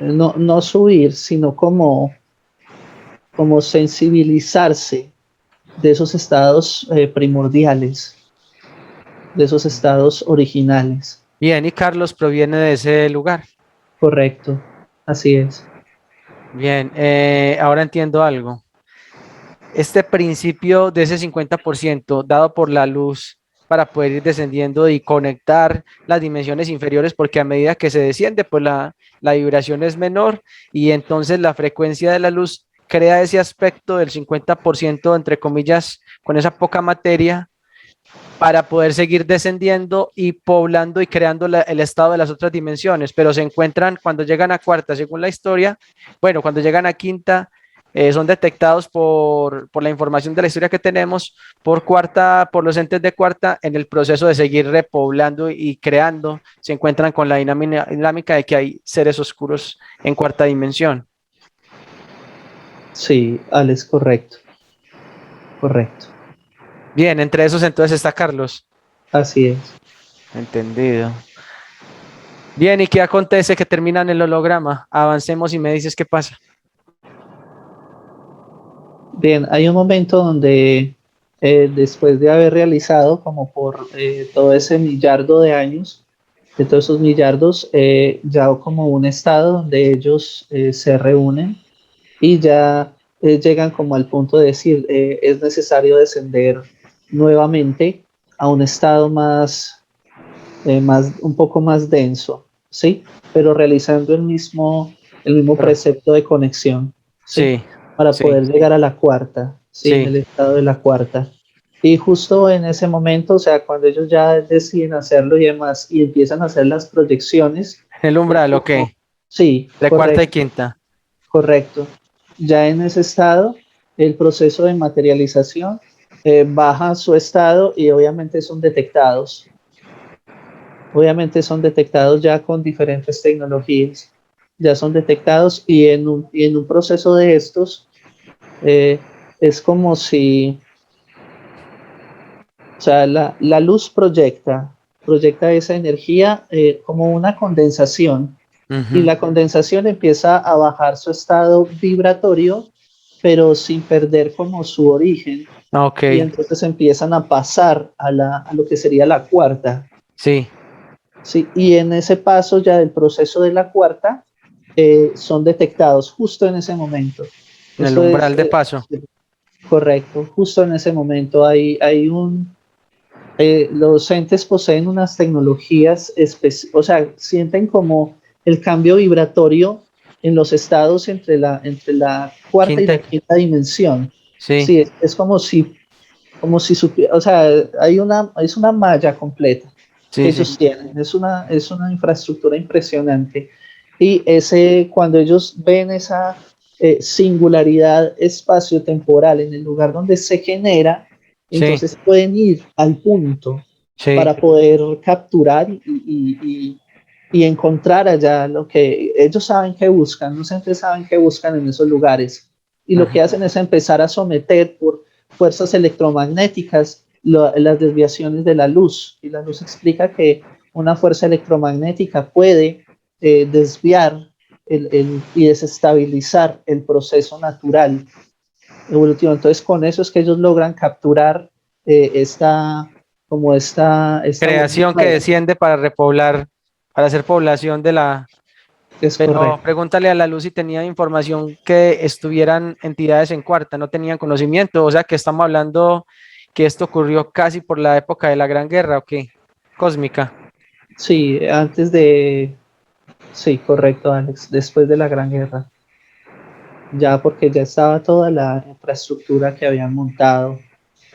[SPEAKER 1] no subir, sino como sensibilizarse de esos estados primordiales, de esos estados originales.
[SPEAKER 2] Bien, y Carlos proviene de ese lugar.
[SPEAKER 1] Correcto, así es.
[SPEAKER 2] Bien, ahora entiendo algo. Este principio de ese 50% dado por la luz para poder ir descendiendo y conectar las dimensiones inferiores, porque a medida que se desciende, pues la vibración es menor y entonces la frecuencia de la luz crea ese aspecto del 50%, entre comillas, con esa poca materia para poder seguir descendiendo y poblando y creando el estado de las otras dimensiones, pero se encuentran cuando llegan a cuarta, según la historia, bueno, cuando llegan a quinta, son detectados por la información de la historia que tenemos, por cuarta, por los entes de cuarta, en el proceso de seguir repoblando y creando, se encuentran con la dinámica de que hay seres oscuros en cuarta dimensión.
[SPEAKER 1] Sí, Alex, correcto, correcto.
[SPEAKER 2] Bien, entre esos entonces está Carlos.
[SPEAKER 1] Así es.
[SPEAKER 2] Entendido. Bien, ¿y qué acontece que terminan el holograma? Avancemos y me dices qué pasa.
[SPEAKER 1] Bien, hay un momento donde después de haber realizado como por todo ese millardo de años, de todos esos millardos, ya como un estado donde ellos se reúnen y ya llegan como al punto de decir, es necesario descender nuevamente a un estado un poco más denso, ¿sí? Pero realizando el mismo
[SPEAKER 2] Pero,
[SPEAKER 1] precepto de conexión, ¿sí?
[SPEAKER 2] sí,
[SPEAKER 1] Para
[SPEAKER 2] sí,
[SPEAKER 1] poder llegar a la cuarta, ¿sí? En
[SPEAKER 2] sí.
[SPEAKER 1] el estado de la cuarta. Y justo en ese momento, o sea, cuando ellos ya deciden hacerlo y demás, y empiezan a hacer las proyecciones,
[SPEAKER 2] En el
[SPEAKER 1] es
[SPEAKER 2] umbral, ok.
[SPEAKER 1] como, sí,
[SPEAKER 2] De cuarta y
[SPEAKER 1] correcto,
[SPEAKER 2] quinta.
[SPEAKER 1] correcto. Ya en ese estado, el proceso de materialización baja a su estado y obviamente son detectados. Obviamente son detectados ya con diferentes tecnologías. Ya son detectados y en un proceso de estos eh, es como si, o sea, la luz proyecta esa energía como una condensación y
[SPEAKER 2] Ujú.
[SPEAKER 1] la condensación empieza a bajar su estado vibratorio, pero sin perder como su origen.
[SPEAKER 2] Ok,
[SPEAKER 1] Y entonces empiezan a pasar a lo que sería la cuarta.
[SPEAKER 2] sí,
[SPEAKER 1] Sí, y en ese paso ya del proceso de la cuarta son detectados justo en ese momento.
[SPEAKER 2] en el
[SPEAKER 1] Esto es
[SPEAKER 2] umbral de paso.
[SPEAKER 1] sí, correcto, justo en ese momento los entes poseen unas tecnologías, o sea, sienten como el cambio vibratorio en los estados entre la cuarta y
[SPEAKER 2] Quinta,
[SPEAKER 1] la quinta dimensión.
[SPEAKER 2] sí,
[SPEAKER 1] Sí, es como si supiera, o sea, es una malla completa que
[SPEAKER 2] sí, sí.
[SPEAKER 1] ellos tienen, es una infraestructura impresionante. Y cuando ellos ven esa singularidad espaciotemporal en el lugar donde se genera,
[SPEAKER 2] Sí,
[SPEAKER 1] entonces pueden ir al punto
[SPEAKER 2] sí.
[SPEAKER 1] para poder capturar y encontrar allá lo que ellos saben que buscan, no siempre saben que buscan en esos lugares. Y lo que
[SPEAKER 2] Ajá.
[SPEAKER 1] hacen es empezar a someter por fuerzas electromagnéticas las desviaciones de la luz. Y la luz explica que una fuerza electromagnética puede desviar y desestabilizar el proceso natural evolutivo. Entonces, con eso es que ellos logran capturar esta
[SPEAKER 2] Creación
[SPEAKER 1] burbuja
[SPEAKER 2] que
[SPEAKER 1] de luz.
[SPEAKER 2] desciende para repoblar, para hacer población de la.
[SPEAKER 1] Es
[SPEAKER 2] Pero
[SPEAKER 1] correcto.
[SPEAKER 2] pregúntale a la luz si tenía información que estuvieran entidades en cuarta, no tenían conocimiento, o sea que estamos hablando que esto ocurrió casi por la época de la Gran Guerra, ¿o qué? Cósmica.
[SPEAKER 1] Sí, antes de, sí, correcto, Alex, después de la Gran Guerra, ya porque ya estaba toda la infraestructura que habían montado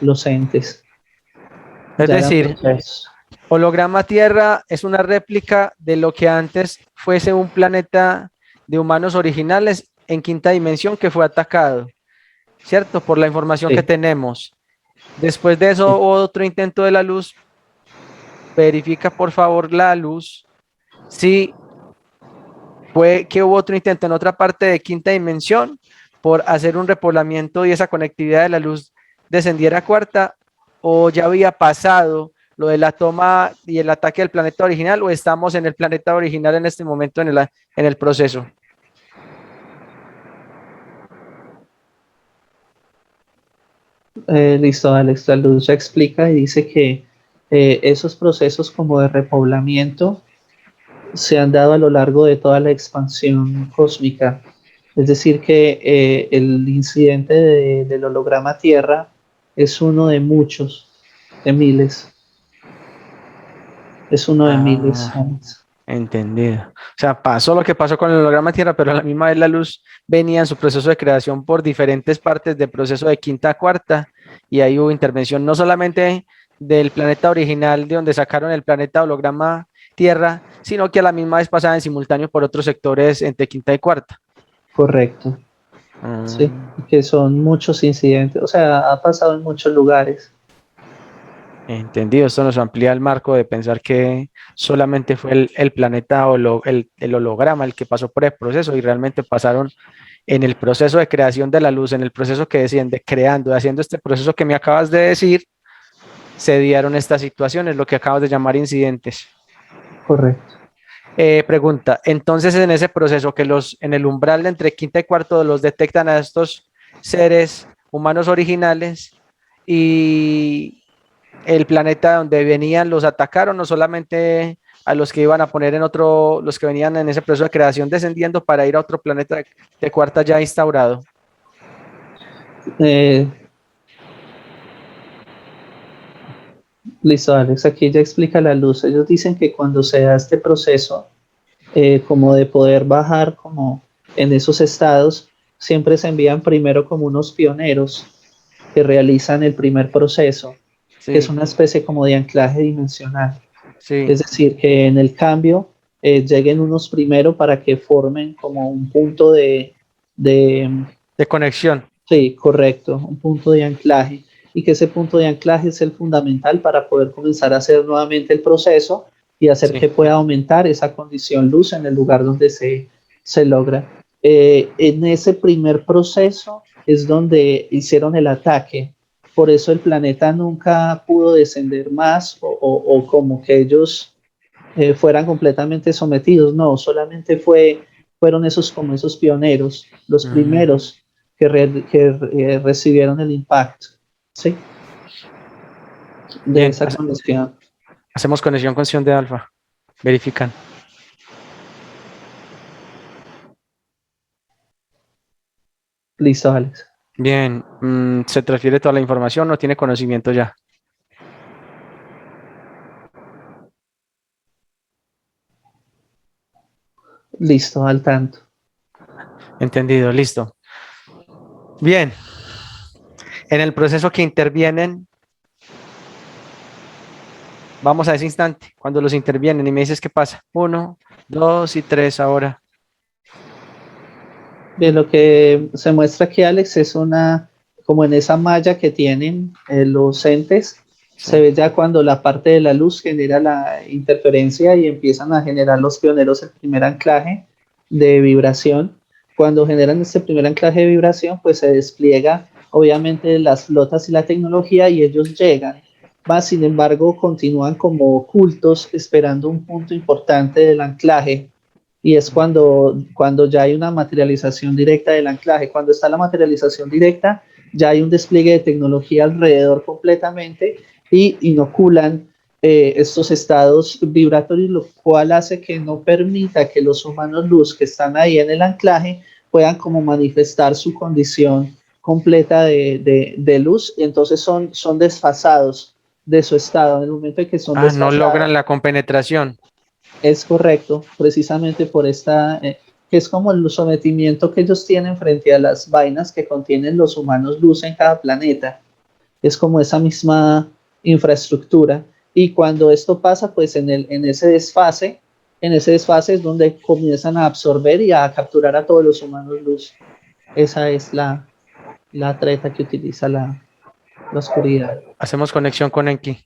[SPEAKER 1] los entes,
[SPEAKER 2] Es
[SPEAKER 1] ya eran
[SPEAKER 2] decir,
[SPEAKER 1] procesos.
[SPEAKER 2] holograma Tierra es una réplica de lo que antes fuese un planeta de humanos originales en quinta dimensión que fue atacado, ¿cierto? Por la información que
[SPEAKER 1] Sí,
[SPEAKER 2] tenemos. Después de eso,
[SPEAKER 1] sí,
[SPEAKER 2] hubo otro intento de la luz. Verifica por favor la luz. Si fue que hubo otro intento en otra parte de quinta dimensión por hacer un repoblamiento y esa conectividad de la luz descendiera a cuarta, o ya había pasado lo de la toma y el ataque del planeta original, o estamos en el planeta original en este momento en el proceso.
[SPEAKER 1] listo, Alex, la luz ya explica y dice que esos procesos como de repoblamiento se han dado a lo largo de toda la expansión cósmica. Es decir, que el incidente del holograma Tierra es uno de muchos, de miles, es uno de miles.
[SPEAKER 2] Ah, entendido. O sea, pasó lo que pasó con el holograma Tierra, pero a la misma vez la luz venía en su proceso de creación por diferentes partes del proceso de quinta a cuarta, y ahí hubo intervención no solamente del planeta original de donde sacaron el planeta holograma Tierra, sino que a la misma vez pasaba en simultáneo por otros sectores entre quinta y cuarta.
[SPEAKER 1] Correcto, sí,
[SPEAKER 2] Mm.
[SPEAKER 1] que son muchos incidentes, o sea, ha pasado en muchos lugares.
[SPEAKER 2] Entendido, esto nos amplía el marco de pensar que solamente fue el planeta o el holograma el que pasó por el proceso, y realmente pasaron en el proceso de creación de la luz, en el proceso que desciende, creando, haciendo este proceso que me acabas de decir, se dieron estas situaciones, lo que acabas de llamar incidentes.
[SPEAKER 1] Correcto.
[SPEAKER 2] Pregunta, entonces en ese proceso que en el umbral de entre quinta y cuarto los detectan a estos seres humanos originales, y el planeta donde venían los atacaron, no solamente a los que iban a poner en otro, los que venían en ese proceso de creación descendiendo para ir a otro planeta de cuarta ya instaurado.
[SPEAKER 1] Eh, Listo, Alex, aquí ya explica la luz. Ellos dicen que cuando se da este proceso, como de poder bajar como en esos estados, siempre se envían primero como unos pioneros que realizan el primer proceso, que es
[SPEAKER 2] Sí,
[SPEAKER 1] una especie como de anclaje dimensional.
[SPEAKER 2] sí,
[SPEAKER 1] Es decir, que en el cambio lleguen unos primero para que formen como un punto de,
[SPEAKER 2] de conexión.
[SPEAKER 1] sí, correcto, un punto de anclaje y que ese punto de anclaje es el fundamental para poder comenzar a hacer nuevamente el proceso y hacer
[SPEAKER 2] Sí.
[SPEAKER 1] que pueda aumentar esa condición luz en el lugar donde se logra. En ese primer proceso es donde hicieron el ataque, por eso el planeta nunca pudo descender más o como que ellos fueran completamente sometidos, no, solamente fueron esos como esos pioneros, los
[SPEAKER 2] Mm,
[SPEAKER 1] primeros que recibieron el impacto, ¿sí? De
[SPEAKER 2] bien,
[SPEAKER 1] esa conexión.
[SPEAKER 2] hacemos conexión con Sion de alfa. Verifican.
[SPEAKER 1] Listo, Alex.
[SPEAKER 2] Bien, se transfiere toda la información, no tiene conocimiento ya.
[SPEAKER 1] Listo, al tanto.
[SPEAKER 2] Entendido, listo. Bien, en el proceso que intervienen, vamos a ese instante, cuando los intervienen y me dices qué pasa. Uno, dos y tres ahora.
[SPEAKER 1] Bien, lo que se muestra aquí, Alex, es una, como en esa malla que tienen los entes,
[SPEAKER 2] Sí,
[SPEAKER 1] se ve ya cuando la parte de la luz genera la interferencia y empiezan a generar los pioneros el primer anclaje de vibración. Cuando generan este primer anclaje de vibración, pues se despliega obviamente las flotas y la tecnología y ellos llegan. Más, sin embargo, continúan como ocultos esperando un punto importante del anclaje y es cuando ya hay una materialización directa del anclaje. Cuando está la materialización directa, ya hay un despliegue de tecnología alrededor completamente y inoculan estos estados vibratorios, lo cual hace que no permita que los humanos luz que están ahí en el anclaje puedan como manifestar su condición completa de luz y entonces son desfasados de su estado. En el momento en que son
[SPEAKER 2] ah, no logran
[SPEAKER 1] desfasados,
[SPEAKER 2] la compenetración.
[SPEAKER 1] es correcto, precisamente por esta, que es como el sometimiento que ellos tienen frente a las vainas que contienen los humanos luz en cada planeta. Es como esa misma infraestructura. Y cuando esto pasa, pues en ese desfase es donde comienzan a absorber y a capturar a todos los humanos luz. Esa es la treta que utiliza la oscuridad.
[SPEAKER 2] Hacemos conexión con Enki.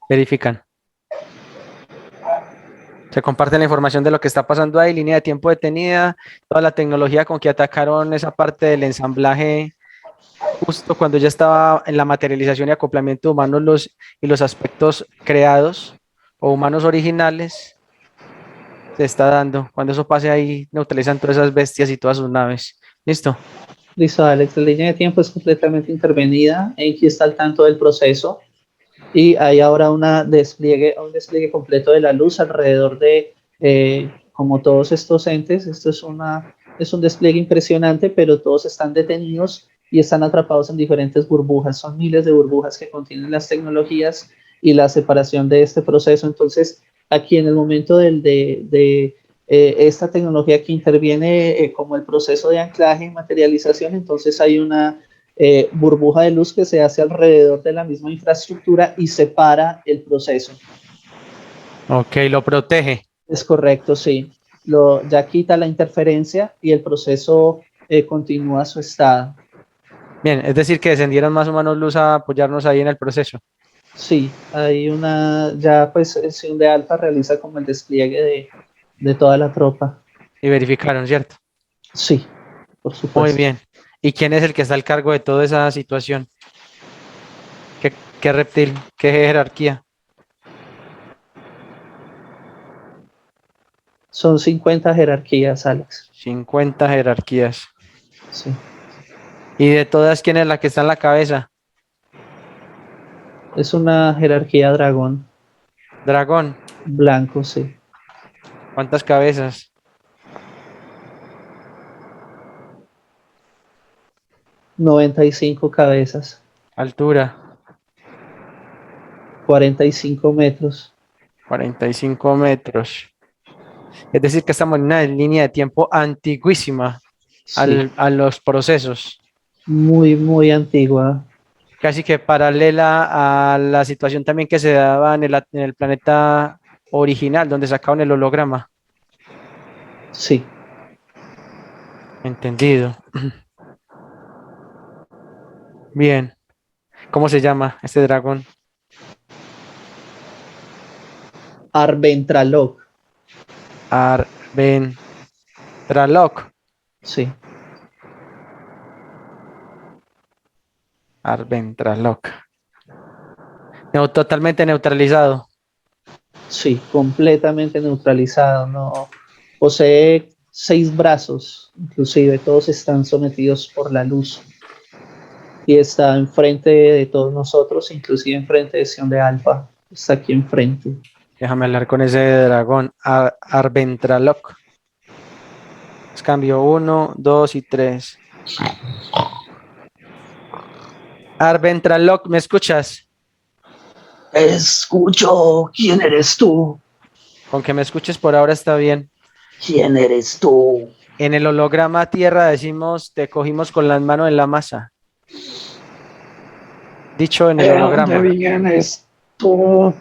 [SPEAKER 2] Verifican. Se comparte la información de lo que está pasando ahí, línea de tiempo detenida, toda la tecnología con que atacaron esa parte del ensamblaje justo cuando ya estaba en la materialización y acoplamiento de humanos y los aspectos creados o humanos originales se está dando. Cuando eso pase ahí, neutralizan todas esas bestias y todas sus naves. ¿Listo?
[SPEAKER 1] Listo, Alex. La línea de tiempo es completamente intervenida. Aquí está al tanto del proceso y hay ahora un despliegue completo de la luz alrededor de como todos estos entes. Es un despliegue impresionante, pero todos están detenidos y están atrapados en diferentes burbujas. Son miles de burbujas que contienen las tecnologías y la separación de este proceso. Entonces, aquí en el momento de esta tecnología que interviene como el proceso de anclaje y materialización, entonces hay una burbuja de luz que se hace alrededor de la misma infraestructura y separa el proceso.
[SPEAKER 2] Ok, lo protege.
[SPEAKER 1] Es correcto, sí. Ya quita la interferencia y el proceso continúa su estado.
[SPEAKER 2] Bien, es decir, que descendieron más humanos luz a apoyarnos ahí en el proceso
[SPEAKER 1] Sí, hay una, ya pues Sion de Alfa realiza como el despliegue de toda la tropa.
[SPEAKER 2] y verificaron, ¿cierto?
[SPEAKER 1] Sí, por
[SPEAKER 2] Muy
[SPEAKER 1] supuesto.
[SPEAKER 2] bien. ¿Y quién es el que está al cargo de toda esa situación? ¿Qué reptil? ¿Qué jerarquía?
[SPEAKER 1] Son 50 jerarquías, Alex.
[SPEAKER 2] 50 jerarquías.
[SPEAKER 1] Sí.
[SPEAKER 2] ¿Y de todas quién es la que está en la cabeza?
[SPEAKER 1] Es una jerarquía dragón
[SPEAKER 2] Dragón.
[SPEAKER 1] blanco, sí.
[SPEAKER 2] ¿Cuántas cabezas?
[SPEAKER 1] 95 cabezas,
[SPEAKER 2] Altura,
[SPEAKER 1] 45 metros.
[SPEAKER 2] 45 metros. Es decir, que estamos en una línea de tiempo antiguísima
[SPEAKER 1] Sí,
[SPEAKER 2] a los procesos,
[SPEAKER 1] muy, muy antigua.
[SPEAKER 2] casi que paralela a la situación también que se daba en el planeta original, donde sacaban el holograma.
[SPEAKER 1] Sí,
[SPEAKER 2] Entendido. Bien. ¿Cómo se llama este dragón?
[SPEAKER 1] Arventraloc.
[SPEAKER 2] Arventraloc.
[SPEAKER 1] Sí,
[SPEAKER 2] Arventraloc. Totalmente neutralizado.
[SPEAKER 1] sí, completamente neutralizado. No posee 6 brazos, inclusive todos están sometidos por la luz y está enfrente de todos nosotros, inclusive enfrente de Sion de Alfa. Está aquí enfrente.
[SPEAKER 2] Déjame hablar con ese dragón. Arventraloc. Cambio uno, dos y tres. Arventraloc, ¿me escuchas?
[SPEAKER 1] Escucho, ¿quién eres tú?
[SPEAKER 2] Con que me escuches por ahora está bien.
[SPEAKER 1] ¿Quién eres tú?
[SPEAKER 2] En el holograma Tierra decimos, te cogimos con las manos en la masa. Dicho en el
[SPEAKER 1] ¿De dónde
[SPEAKER 2] holograma.
[SPEAKER 1] vienes tú?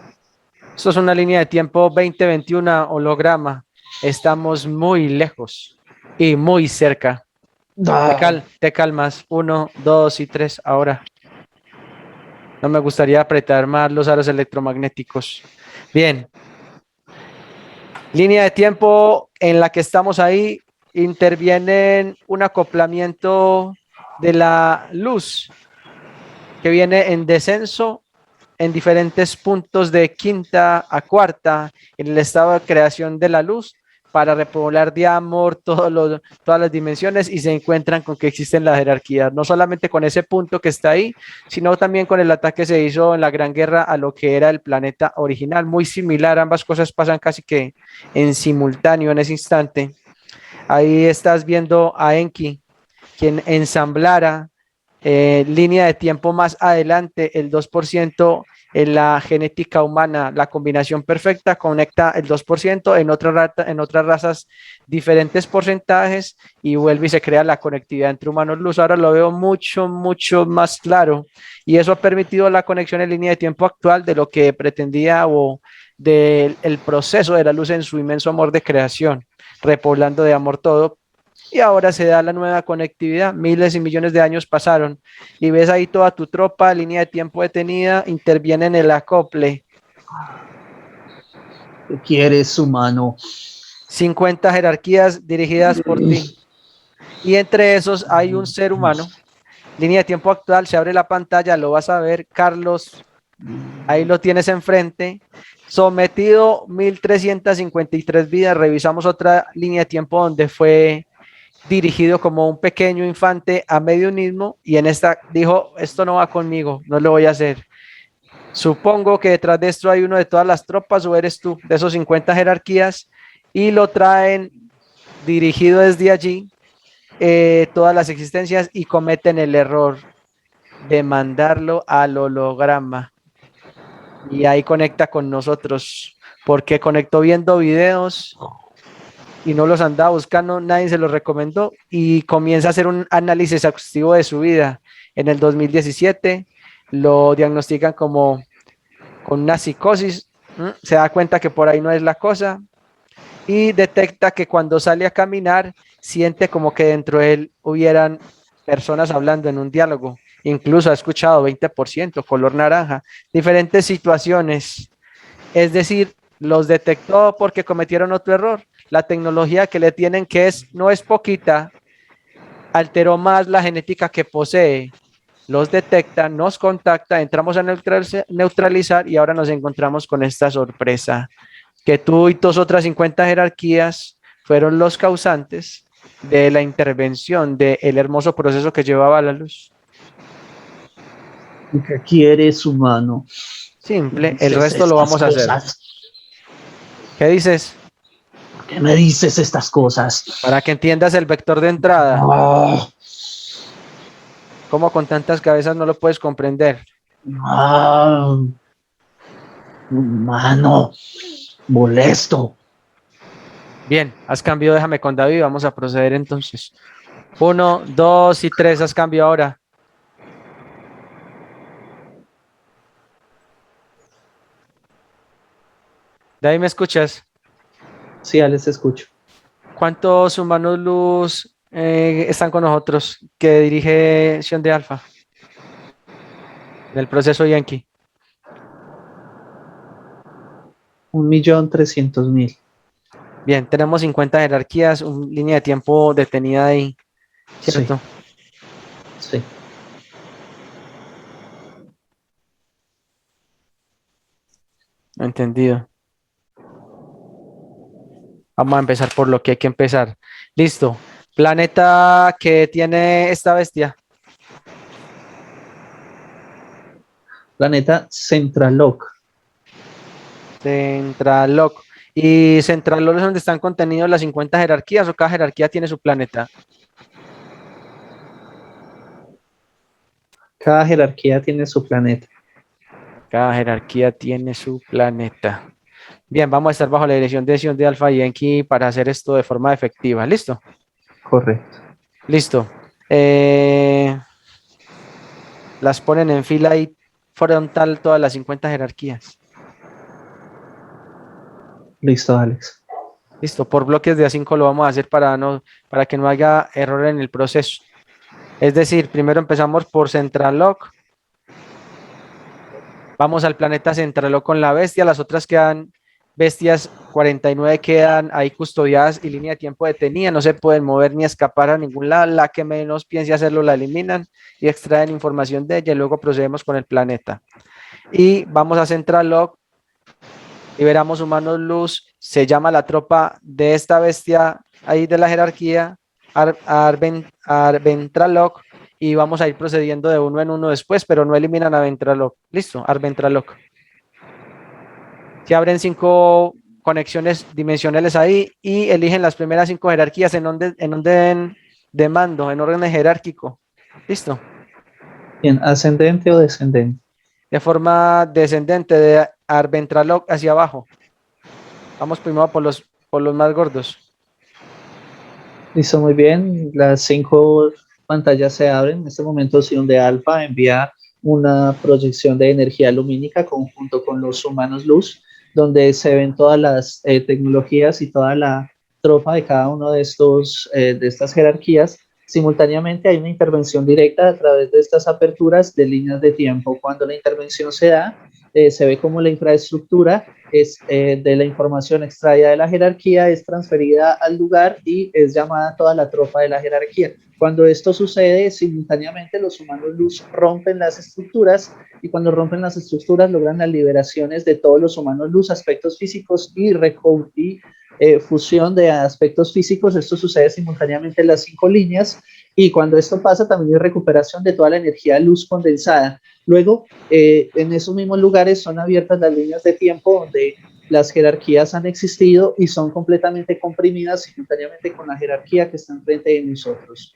[SPEAKER 2] Esto es una línea de tiempo 2021 holograma. Estamos muy lejos y muy cerca.
[SPEAKER 1] Ah,
[SPEAKER 2] Te calmas. Uno, dos y tres. Ahora. No me gustaría apretar más los aros electromagnéticos. Bien. Línea de tiempo en la que estamos ahí. Interviene un acoplamiento de la luz que viene en descenso en diferentes puntos de quinta a cuarta en el estado de creación de la luz para repoblar de amor todas las dimensiones y se encuentran con que existen las jerarquías, no solamente con ese punto que está ahí, sino también con el ataque que se hizo en la Gran Guerra a lo que era el planeta original, muy similar, ambas cosas pasan casi que en simultáneo en ese instante. Ahí estás viendo a Enki, quien ensamblara línea de tiempo más adelante, el 2% en la genética humana, la combinación perfecta conecta el 2% en otras razas diferentes porcentajes y vuelve y se crea la conectividad entre humanos luz. Ahora lo veo mucho, mucho más claro y eso ha permitido la conexión en línea de tiempo actual de lo que pretendía o del proceso de la luz en su inmenso amor de creación, repoblando de amor todo, y ahora se da la nueva conectividad. Miles y millones de años pasaron y ves ahí toda tu tropa, línea de tiempo detenida, interviene en el acople.
[SPEAKER 1] ¿qué quieres, humano?
[SPEAKER 2] 50 jerarquías dirigidas por ti. Y entre esos hay un ser humano. Línea de tiempo actual, se abre la pantalla, lo vas a ver, Carlos, ahí lo tienes enfrente. Sometido 1353 vidas. Revisamos otra línea de tiempo donde fue dirigido como un pequeño infante a mediunismo y en esta dijo, esto no va conmigo, no lo voy a hacer. Supongo que detrás de esto hay uno de todas las tropas o eres tú, de esos 50 jerarquías, y lo traen dirigido desde allí todas las existencias y cometen el error de mandarlo al holograma. Y ahí conecta con nosotros, porque conectó viendo videos y no los andaba buscando, nadie se los recomendó y comienza a hacer un análisis exhaustivo de su vida. En el 2017 lo diagnostican como con una psicosis, se da cuenta que por ahí no es la cosa y detecta que cuando sale a caminar siente como que dentro de él hubieran personas hablando en un diálogo. Incluso ha escuchado 20%, color naranja, diferentes situaciones. Es decir, los detectó porque cometieron otro error. La tecnología que le tienen, no es poquita, alteró más la genética que posee. Los detecta, nos contacta, entramos a neutralizar y ahora nos encontramos con esta sorpresa, que tú y tus otras 50 jerarquías fueron los causantes de la intervención del hermoso proceso que llevaba a la luz.
[SPEAKER 1] ¿Qué quieres, humano? ¿Qué
[SPEAKER 2] Simple, el
[SPEAKER 1] dices
[SPEAKER 2] resto lo
[SPEAKER 1] estas
[SPEAKER 2] vamos a hacer.
[SPEAKER 1] cosas?
[SPEAKER 2] ¿Qué dices?
[SPEAKER 1] ¿Por qué me dices estas cosas?
[SPEAKER 2] Para que entiendas el vector de entrada.
[SPEAKER 1] Oh,
[SPEAKER 2] ¿Cómo con tantas cabezas no lo puedes comprender?
[SPEAKER 1] Ah, mano, molesto.
[SPEAKER 2] Bien, haz cambio, déjame con David, vamos a proceder entonces. 1, 2 y 3, haz cambio ahora. David, ¿me escuchas?
[SPEAKER 1] Sí, Alex, escucho.
[SPEAKER 2] ¿Cuántos humanos luz están con nosotros que dirige Sion de Alfa del proceso Yankee?
[SPEAKER 1] 1.300.000.
[SPEAKER 2] Bien, tenemos 50 jerarquías, una línea de tiempo detenida ahí,
[SPEAKER 1] Sí,
[SPEAKER 2] ¿cierto?
[SPEAKER 1] sí.
[SPEAKER 2] Entendido. Vamos a empezar por lo que hay que empezar. Listo. Planeta que tiene esta bestia.
[SPEAKER 1] Planeta Centraloc.
[SPEAKER 2] Centraloc. ¿Y Centraloc es donde están contenidos las 50 jerarquías o cada jerarquía tiene su planeta?
[SPEAKER 1] Cada jerarquía tiene su planeta.
[SPEAKER 2] Cada jerarquía tiene su planeta. Bien, vamos a estar bajo la dirección de Sion de Alpha y Enki para hacer esto de forma efectiva. ¿Listo?
[SPEAKER 1] Correcto.
[SPEAKER 2] Listo. Eh, las ponen en fila y frontal todas las 50 jerarquías.
[SPEAKER 1] Listo, Alex.
[SPEAKER 2] Listo, por bloques de A5 lo vamos a hacer para que no haya error en el proceso. Es decir, primero empezamos por Centraloc, vamos al planeta Centraloc con la bestia, las otras quedan bestias 49 quedan ahí custodiadas y línea de tiempo detenida, no se pueden mover ni escapar a ningún lado, la que menos piense hacerlo la eliminan y extraen información de ella y luego procedemos con el planeta. Y vamos a Centraloc, liberamos humanos luz, se llama la tropa de esta bestia ahí de la jerarquía, Arventraloc, y vamos a ir procediendo de uno en uno después, pero no eliminan a Ventraloc. Listo, Arventraloc. Se abren 5 conexiones dimensionales ahí y eligen las primeras 5 jerarquías en orden de mando, en orden jerárquico. Listo.
[SPEAKER 1] Bien, ascendente o descendente.
[SPEAKER 2] De forma descendente de Arventraloc hacia abajo. Vamos primero por los más gordos.
[SPEAKER 1] Listo, muy bien. Las 5 pantallas se abren. En este momento, Sion de Alfa envía una proyección de energía lumínica conjunto con los humanos luz, donde se ven todas las tecnologías y toda la tropa de cada uno de estas jerarquías. Simultáneamente hay una intervención directa a través de estas aperturas de líneas de tiempo. Cuando la intervención se da, se ve como la infraestructura de la información extraída de la jerarquía es transferida al lugar y es llamada toda la tropa de la jerarquía. Cuando esto sucede, simultáneamente los humanos luz rompen las estructuras y cuando rompen las estructuras logran las liberaciones de todos los humanos luz, aspectos físicos y fusión de aspectos físicos. Esto sucede simultáneamente en las 5 líneas y cuando esto pasa también hay recuperación de toda la energía de luz condensada. Luego, en esos mismos lugares son abiertas las líneas de tiempo donde las jerarquías han existido y son completamente comprimidas simultáneamente con la jerarquía que está enfrente de nosotros.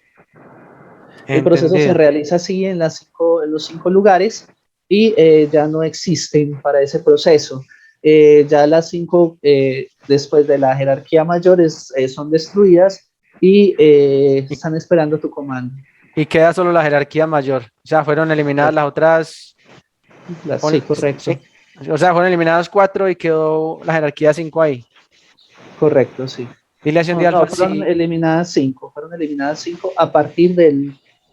[SPEAKER 1] El proceso se
[SPEAKER 2] Entendido.
[SPEAKER 1] realiza así en los 5 lugares y ya no existen para ese proceso. Ya las 5, después de la jerarquía mayor, son destruidas y
[SPEAKER 2] Y,
[SPEAKER 1] están esperando tu comando.
[SPEAKER 2] y queda solo la jerarquía mayor. O sea, fueron eliminadas las otras.
[SPEAKER 1] Sí, correcto.
[SPEAKER 2] Sí. O sea, fueron eliminados 4 y quedó la jerarquía 5 ahí.
[SPEAKER 1] Correcto, sí.
[SPEAKER 2] Dilación
[SPEAKER 1] No,
[SPEAKER 2] de alfa,
[SPEAKER 1] no,
[SPEAKER 2] sí.
[SPEAKER 1] fueron eliminadas 5 a partir de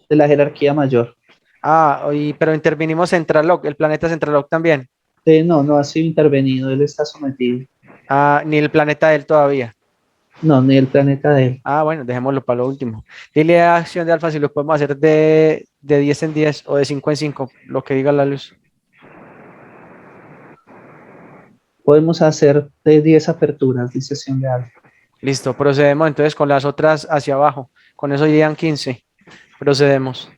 [SPEAKER 1] la jerarquía mayor.
[SPEAKER 2] Ah, pero intervinimos Centraloc, el planeta Centraloc también.
[SPEAKER 1] No, no ha sido intervenido, él está sometido.
[SPEAKER 2] Ah, ni el planeta de él todavía.
[SPEAKER 1] No, ni el planeta de él.
[SPEAKER 2] Ah, bueno, dejémoslo para lo último. Dile a acción de alfa si lo podemos hacer de 10 en 10 o de 5 en 5, lo que diga la luz.
[SPEAKER 1] Podemos hacer de 10 aperturas, dice Sion de Alfa.
[SPEAKER 2] Listo, procedemos entonces con las otras hacia abajo. Con eso irían 15. Procedemos.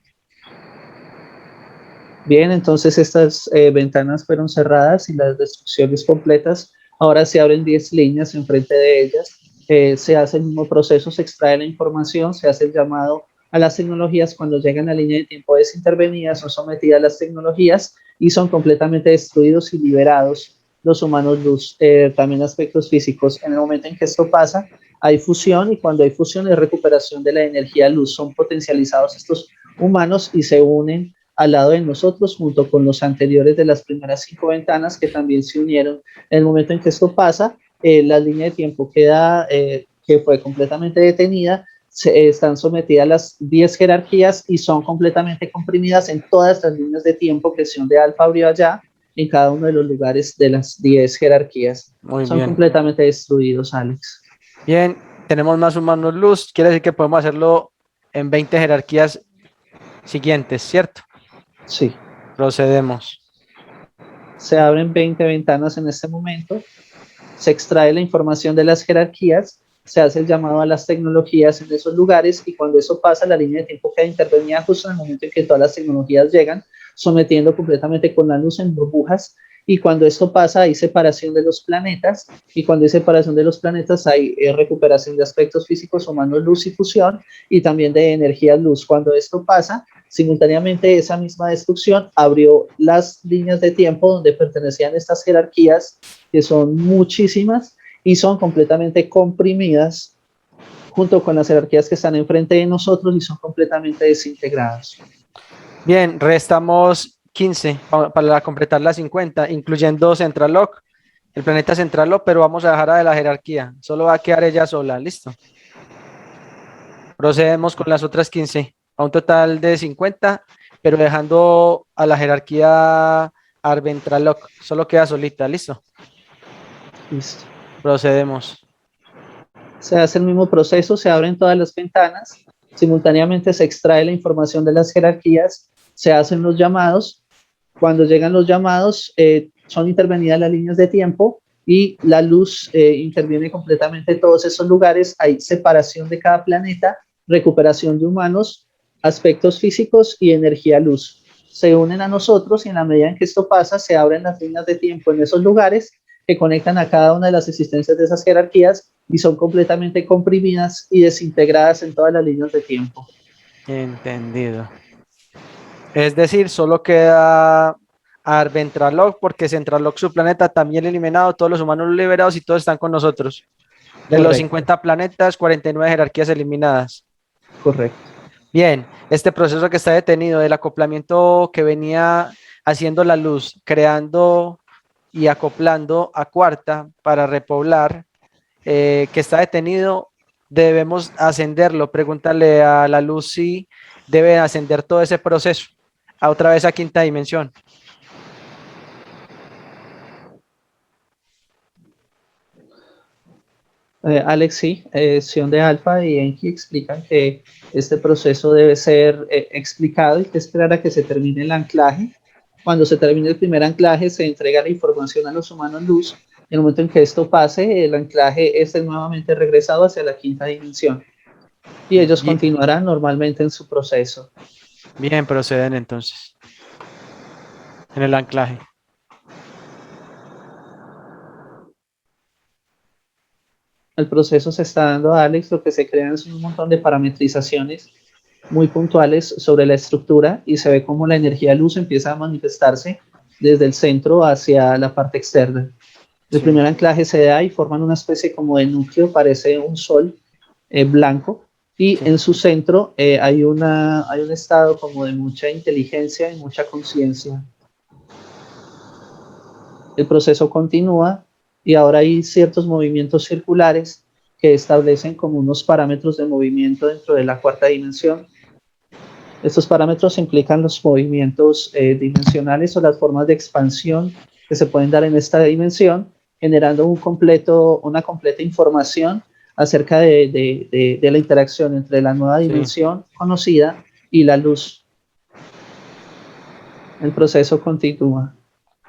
[SPEAKER 1] Bien, entonces estas ventanas fueron cerradas y las destrucciones completas. Ahora se abren 10 líneas enfrente de ellas. Se hace el mismo proceso, se extrae la información, se hace el llamado a las tecnologías, cuando llegan a la línea de tiempo desintervenidas, son sometidas a las tecnologías y son completamente destruidos y liberados los humanos luz. También aspectos físicos. En el momento en que esto pasa, hay fusión y cuando hay fusión hay recuperación de la energía luz. Son potencializados estos humanos y se unen al lado de nosotros junto con los anteriores de las primeras 5 ventanas que también se unieron. En el momento en que esto pasa, la línea de tiempo queda, que fue completamente detenida, están sometidas a las 10 jerarquías y son completamente comprimidas en todas las líneas de tiempo que son de alfa abrió allá, en cada uno de los lugares de las 10 jerarquías.
[SPEAKER 2] Muy
[SPEAKER 1] Son
[SPEAKER 2] bien.
[SPEAKER 1] completamente destruidos, Alex.
[SPEAKER 2] Bien, tenemos más humanos luz, quiere decir que podemos hacerlo en 20 jerarquías siguientes, ¿cierto?
[SPEAKER 1] Sí.
[SPEAKER 2] Procedemos.
[SPEAKER 1] Se abren 20 ventanas en este momento, se extrae la información de las jerarquías, se hace el llamado a las tecnologías en esos lugares y cuando eso pasa, la línea de tiempo queda intervenida justo en el momento en que todas las tecnologías llegan, sometiendo completamente con la luz en burbujas y cuando esto pasa hay separación de los planetas y cuando hay separación de los planetas hay recuperación de aspectos físicos humanos, luz y fusión y también de energía luz. Cuando esto pasa, simultáneamente esa misma destrucción abrió las líneas de tiempo donde pertenecían estas jerarquías, que son muchísimas y son completamente comprimidas junto con las jerarquías que están enfrente de nosotros y son completamente desintegradas.
[SPEAKER 2] Bien, restamos 15 para completar las 50, incluyendo Central Lock, el planeta Central Lock, pero vamos a dejar a la jerarquía. Solo va a quedar ella sola, ¿listo? Procedemos con las otras 15, a un total de 50, pero dejando a la jerarquía Arventralock. Solo queda solita, ¿listo?
[SPEAKER 1] Listo.
[SPEAKER 2] Procedemos.
[SPEAKER 1] Se hace el mismo proceso, se abren todas las ventanas, simultáneamente se extrae la información de las jerarquías, se hacen los llamados. Cuando llegan los llamados, son intervenidas las líneas de tiempo y la luz interviene completamente en todos esos lugares. Hay separación de cada planeta, recuperación de humanos, aspectos físicos y energía luz. Se unen a nosotros y en la medida en que esto pasa, se abren las líneas de tiempo en esos lugares que conectan a cada una de las existencias de esas jerarquías y son completamente comprimidas y desintegradas en todas las líneas de tiempo.
[SPEAKER 2] Entendido. Es decir, solo queda Arventralock, porque Centralock, su planeta, también eliminado, todos los humanos liberados y todos están con nosotros. De
[SPEAKER 1] Correcto.
[SPEAKER 2] los 50 planetas, 49 jerarquías eliminadas.
[SPEAKER 1] Correcto.
[SPEAKER 2] Bien, este proceso que está detenido del acoplamiento que venía haciendo la luz, creando y acoplando a cuarta para repoblar, que está detenido, debemos ascenderlo. Pregúntale a la luz si debe ascender todo ese proceso a otra vez a quinta dimensión.
[SPEAKER 1] Alex, sí, Sion de Alfa y Enki explican que este proceso debe ser explicado y que esperar a que se termine el anclaje. Cuando se termine el primer anclaje, se entrega la información a los humanos luz. En el momento en que esto pase, el anclaje es nuevamente regresado hacia la quinta dimensión y ellos
[SPEAKER 2] Bien,
[SPEAKER 1] continuarán normalmente en su proceso.
[SPEAKER 2] bien, proceden entonces en el anclaje.
[SPEAKER 1] El proceso se está dando, Alex, lo que se crean es un montón de parametrizaciones muy puntuales sobre la estructura y se ve cómo la energía luz empieza a manifestarse desde el centro hacia la parte externa. El
[SPEAKER 2] Sí.
[SPEAKER 1] primer anclaje se da y forman una especie como de núcleo, parece un sol blanco, y
[SPEAKER 2] Sí.
[SPEAKER 1] en su centro hay un estado como de mucha inteligencia y mucha conciencia. El proceso continúa y ahora hay ciertos movimientos circulares que establecen como unos parámetros de movimiento dentro de la cuarta dimensión. Estos parámetros implican los movimientos dimensionales o las formas de expansión que se pueden dar en esta dimensión, generando una completa información acerca de la interacción entre la nueva dimensión conocida y la luz. El proceso continúa.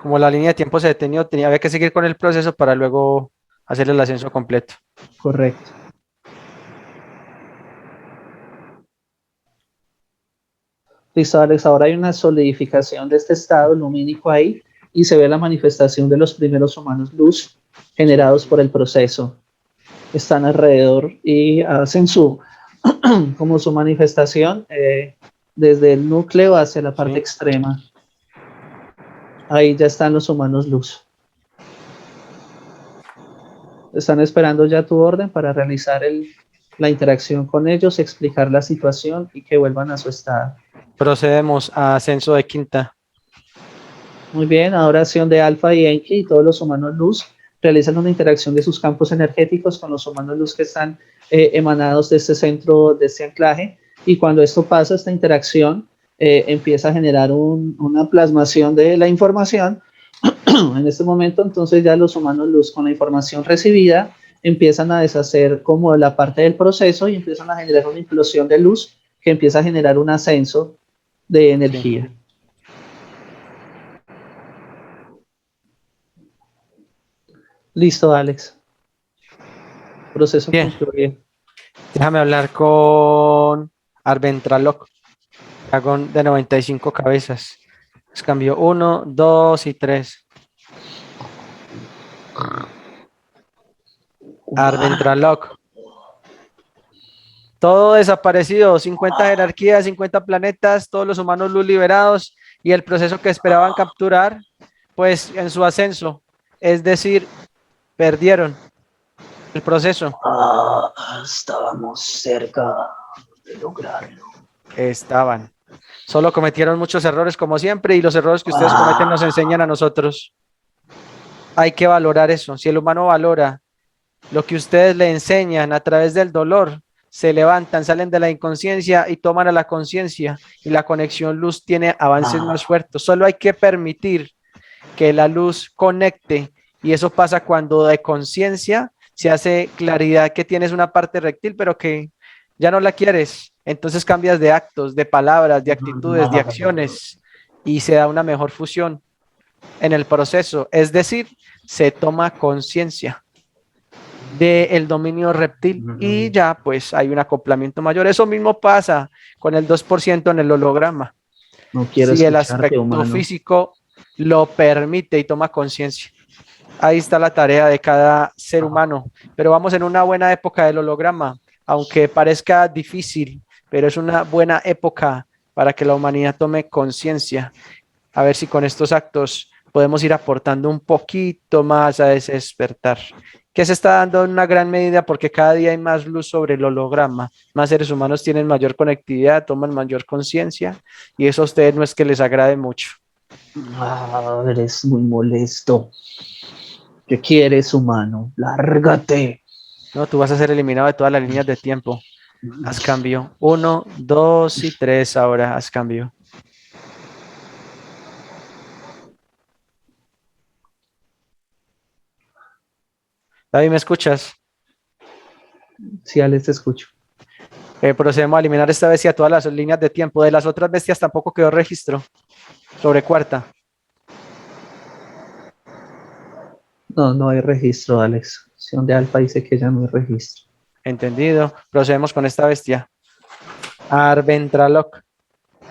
[SPEAKER 2] Como la línea de tiempo se detenió, había que seguir con el proceso para luego hacer el ascenso completo.
[SPEAKER 1] Correcto. Listo, Alex, ahora hay una solidificación de este estado lumínico ahí y se ve la manifestación de los primeros humanos luz generados por el proceso. Están alrededor y hacen su como su manifestación desde el núcleo hacia la parte
[SPEAKER 2] Sí.
[SPEAKER 1] extrema. Ahí ya están los humanos luz. Están esperando ya tu orden para realizar la interacción con ellos, explicar la situación y que vuelvan a su estado.
[SPEAKER 2] Procedemos a ascenso de quinta.
[SPEAKER 1] Muy bien, ahora acción de Alfa y Enki y todos los humanos luz realizan una interacción de sus campos energéticos con los humanos luz que están emanados de este centro, de este anclaje, y cuando esto pasa, esta interacción empieza a generar una plasmación de la información. En este momento, entonces ya los humanos luz con la información recibida empiezan a deshacer como la parte del proceso y empiezan a generar una implosión de luz que empieza a generar un ascenso de energía. Sí. Listo, Alex. Proceso
[SPEAKER 2] Bien.
[SPEAKER 1] concluye.
[SPEAKER 2] Déjame hablar con Arventraloc, dragón de 95 cabezas. Les cambio 1, 2 y 3. Arventraloc. Todo desaparecido, 50 jerarquías, 50 planetas, todos los humanos luz liberados y el proceso que esperaban capturar, pues en su ascenso. Es decir, perdieron el proceso.
[SPEAKER 1] Estábamos cerca de lograrlo.
[SPEAKER 2] Estaban. Solo cometieron muchos errores como siempre y los errores que ustedes cometen nos enseñan a nosotros. Hay que valorar eso. Si el humano valora lo que ustedes le enseñan a través del dolor, se levantan, salen de la inconsciencia y toman a la conciencia y la conexión luz tiene avances más fuertes. Solo hay que permitir que la luz conecte y eso pasa cuando de conciencia se hace claridad que tienes una parte rectil pero que ya no la quieres. Entonces cambias de actos, de palabras, de actitudes, de acciones y se da una mejor fusión en el proceso. Es decir, se toma conciencia del dominio reptil y ya pues hay un acoplamiento mayor. Eso mismo pasa con el 2% en el holograma.
[SPEAKER 1] No quiero
[SPEAKER 2] si el
[SPEAKER 1] escucharte,
[SPEAKER 2] aspecto
[SPEAKER 1] humano.
[SPEAKER 2] físico lo permite y toma conciencia. Ahí está la tarea de cada ser humano, pero vamos en una buena época del holograma, aunque parezca difícil, pero es una buena época para que la humanidad tome conciencia. A ver si con estos actos podemos ir aportando un poquito más a ese despertar, que se está dando en una gran medida porque cada día hay más luz sobre el holograma, más seres humanos tienen mayor conectividad, toman mayor conciencia y eso a ustedes no es que les agrade mucho.
[SPEAKER 1] Eres muy molesto. ¿Qué quieres, humano? Lárgate.
[SPEAKER 2] No, tú vas a ser eliminado de todas las líneas de tiempo. Haz cambio. 1, 2 y 3 ahora, haz cambio. David, ¿me escuchas?
[SPEAKER 1] Sí, Alex, te escucho.
[SPEAKER 2] Procedemos a eliminar esta bestia todas las líneas de tiempo. De las otras bestias tampoco quedó registro. Sobre cuarta.
[SPEAKER 1] No, no hay registro, Alex. Acción de Alfa dice que ya no hay registro.
[SPEAKER 2] Entendido. Procedemos con esta bestia. Arventraloc.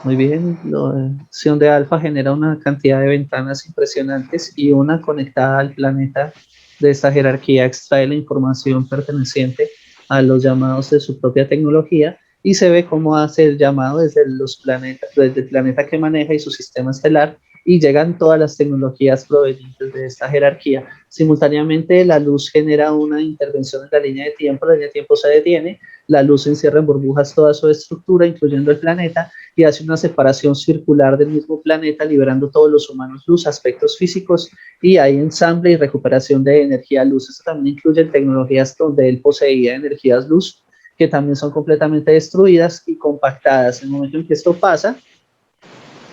[SPEAKER 1] Muy bien. La acción de Alfa genera una cantidad de ventanas impresionantes y una conectada al planeta de esta jerarquía extrae la información perteneciente a los llamados de su propia tecnología y se ve cómo hace el llamado desde los planetas, desde el planeta que maneja y su sistema estelar, y llegan todas las tecnologías provenientes de esta jerarquía. Simultáneamente, la luz genera una intervención en la línea de tiempo se detiene, la luz encierra en burbujas toda su estructura, incluyendo el planeta, y hace una separación circular del mismo planeta, liberando todos los humanos luz, aspectos físicos, y hay ensamble y recuperación de energía luz. Esto también incluye tecnologías donde él poseía energías luz, que también son completamente destruidas y compactadas. En el momento en que esto pasa,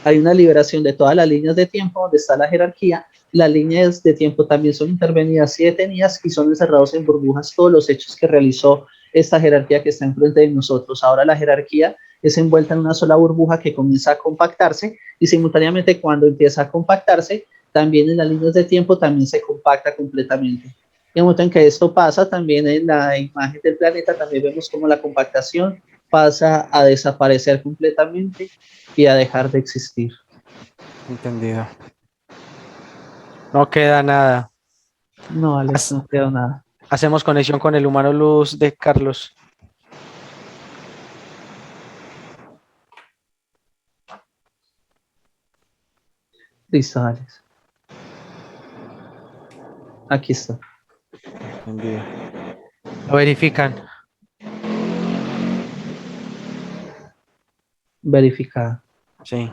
[SPEAKER 1] hay una liberación de todas las líneas de tiempo donde está la jerarquía. Las líneas de tiempo también son intervenidas y detenidas y son encerrados en burbujas todos los hechos que realizó esta jerarquía que está enfrente de nosotros. Ahora la jerarquía es envuelta en una sola burbuja que comienza a compactarse y simultáneamente cuando empieza a compactarse, también en las líneas de tiempo también se compacta completamente. En el momento en que esto pasa, también en la imagen del planeta también vemos como la compactación pasa a desaparecer completamente y a dejar de existir.
[SPEAKER 2] Entendido. No queda nada.
[SPEAKER 1] No, Alex, no queda nada.
[SPEAKER 2] Hacemos conexión con el humano luz de Carlos.
[SPEAKER 1] Listo, Alex. Aquí está.
[SPEAKER 2] Entendido. Lo verifican.
[SPEAKER 1] Verificada.
[SPEAKER 2] Sí.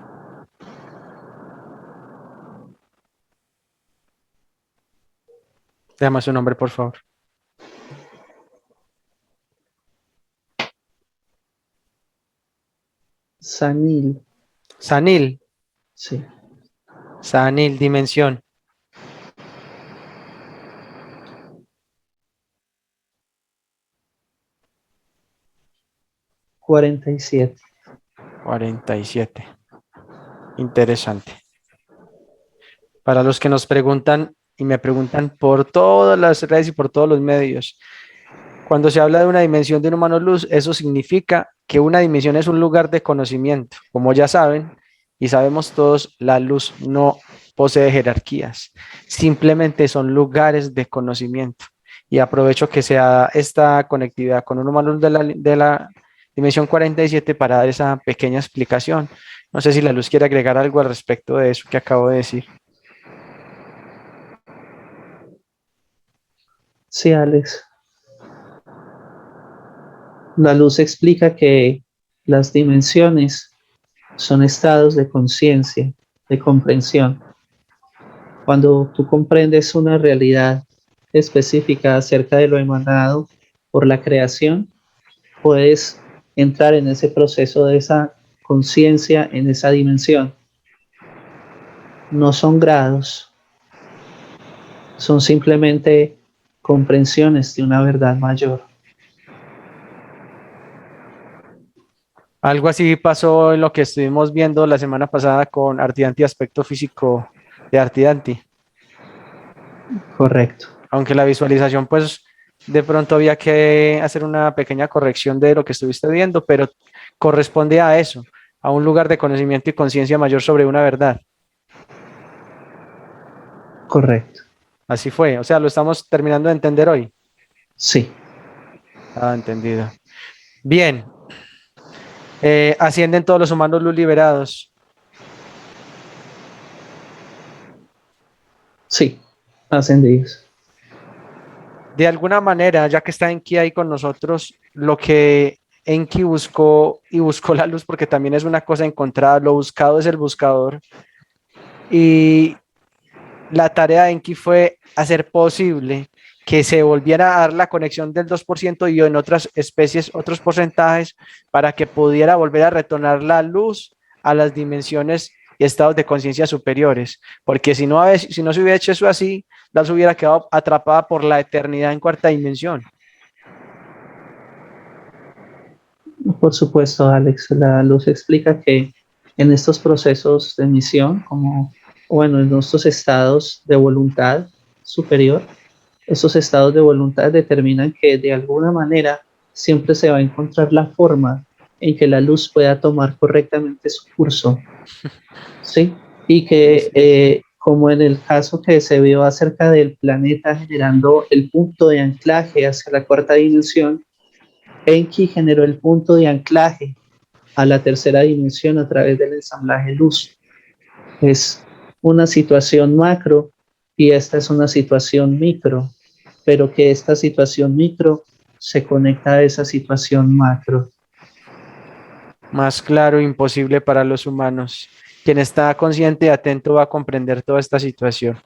[SPEAKER 2] Déjame su nombre, por favor.
[SPEAKER 1] Sanil.
[SPEAKER 2] Sanil.
[SPEAKER 1] Sí.
[SPEAKER 2] Sanil, dimensión.
[SPEAKER 1] 47.
[SPEAKER 2] 47. Interesante. Para los que nos preguntan y me preguntan por todas las redes y por todos los medios, cuando se habla de una dimensión de un humano luz, eso significa que una dimensión es un lugar de conocimiento. Como ya saben y sabemos todos, la luz no posee jerarquías, simplemente son lugares de conocimiento. Y aprovecho que sea esta conectividad con un humano luz de la dimensión 47 para dar esa pequeña explicación. No sé si la luz quiere agregar algo al respecto de eso que acabo de decir.
[SPEAKER 1] Sí, Alex. La luz explica que las dimensiones son estados de conciencia, de comprensión. Cuando tú comprendes una realidad específica acerca de lo emanado por la creación, puedes entrar en ese proceso de esa conciencia, en esa dimensión. No son grados, son simplemente comprensiones de una verdad mayor.
[SPEAKER 2] Algo así pasó en lo que estuvimos viendo la semana pasada con Artidanti, aspecto físico de Artidanti.
[SPEAKER 1] Correcto.
[SPEAKER 2] Aunque la visualización, pues de pronto había que hacer una pequeña corrección de lo que estuviste viendo, pero corresponde a eso, a un lugar de conocimiento y conciencia mayor sobre una verdad.
[SPEAKER 1] Correcto.
[SPEAKER 2] Así fue, o sea, lo estamos terminando de entender hoy.
[SPEAKER 1] Sí.
[SPEAKER 2] Ah, entendido. Bien, ascienden todos los humanos luz liberados.
[SPEAKER 1] Sí. Ascendidos.
[SPEAKER 2] De alguna manera, ya que está Enki ahí con nosotros, lo que Enki buscó y buscó la luz, porque también es una cosa encontrada, lo buscado es el buscador. Y la tarea de Enki fue hacer posible que se volviera a dar la conexión del 2% y en otras especies otros porcentajes para que pudiera volver a retornar la luz a las dimensiones y estados de conciencia superiores, porque si no se hubiera hecho eso así, la luz hubiera quedado atrapada por la eternidad en cuarta dimensión.
[SPEAKER 1] Por supuesto, Alex. La luz explica que en estos procesos de emisión, como, bueno, en estos estados de voluntad superior, esos estados de voluntad determinan que de alguna manera siempre se va a encontrar la forma en que la luz pueda tomar correctamente su curso, ¿sí? Y
[SPEAKER 2] Sí,
[SPEAKER 1] que,
[SPEAKER 2] sí.
[SPEAKER 1] como en el caso que se vio acerca del planeta generando el punto de anclaje hacia la cuarta dimensión, Enki generó el punto de anclaje a la tercera dimensión a través del ensamblaje luz. Es una situación macro y esta es una situación micro, pero que esta situación micro se conecta a esa situación macro.
[SPEAKER 2] Más claro, imposible para los humanos. Quien está consciente y atento va a comprender toda esta situación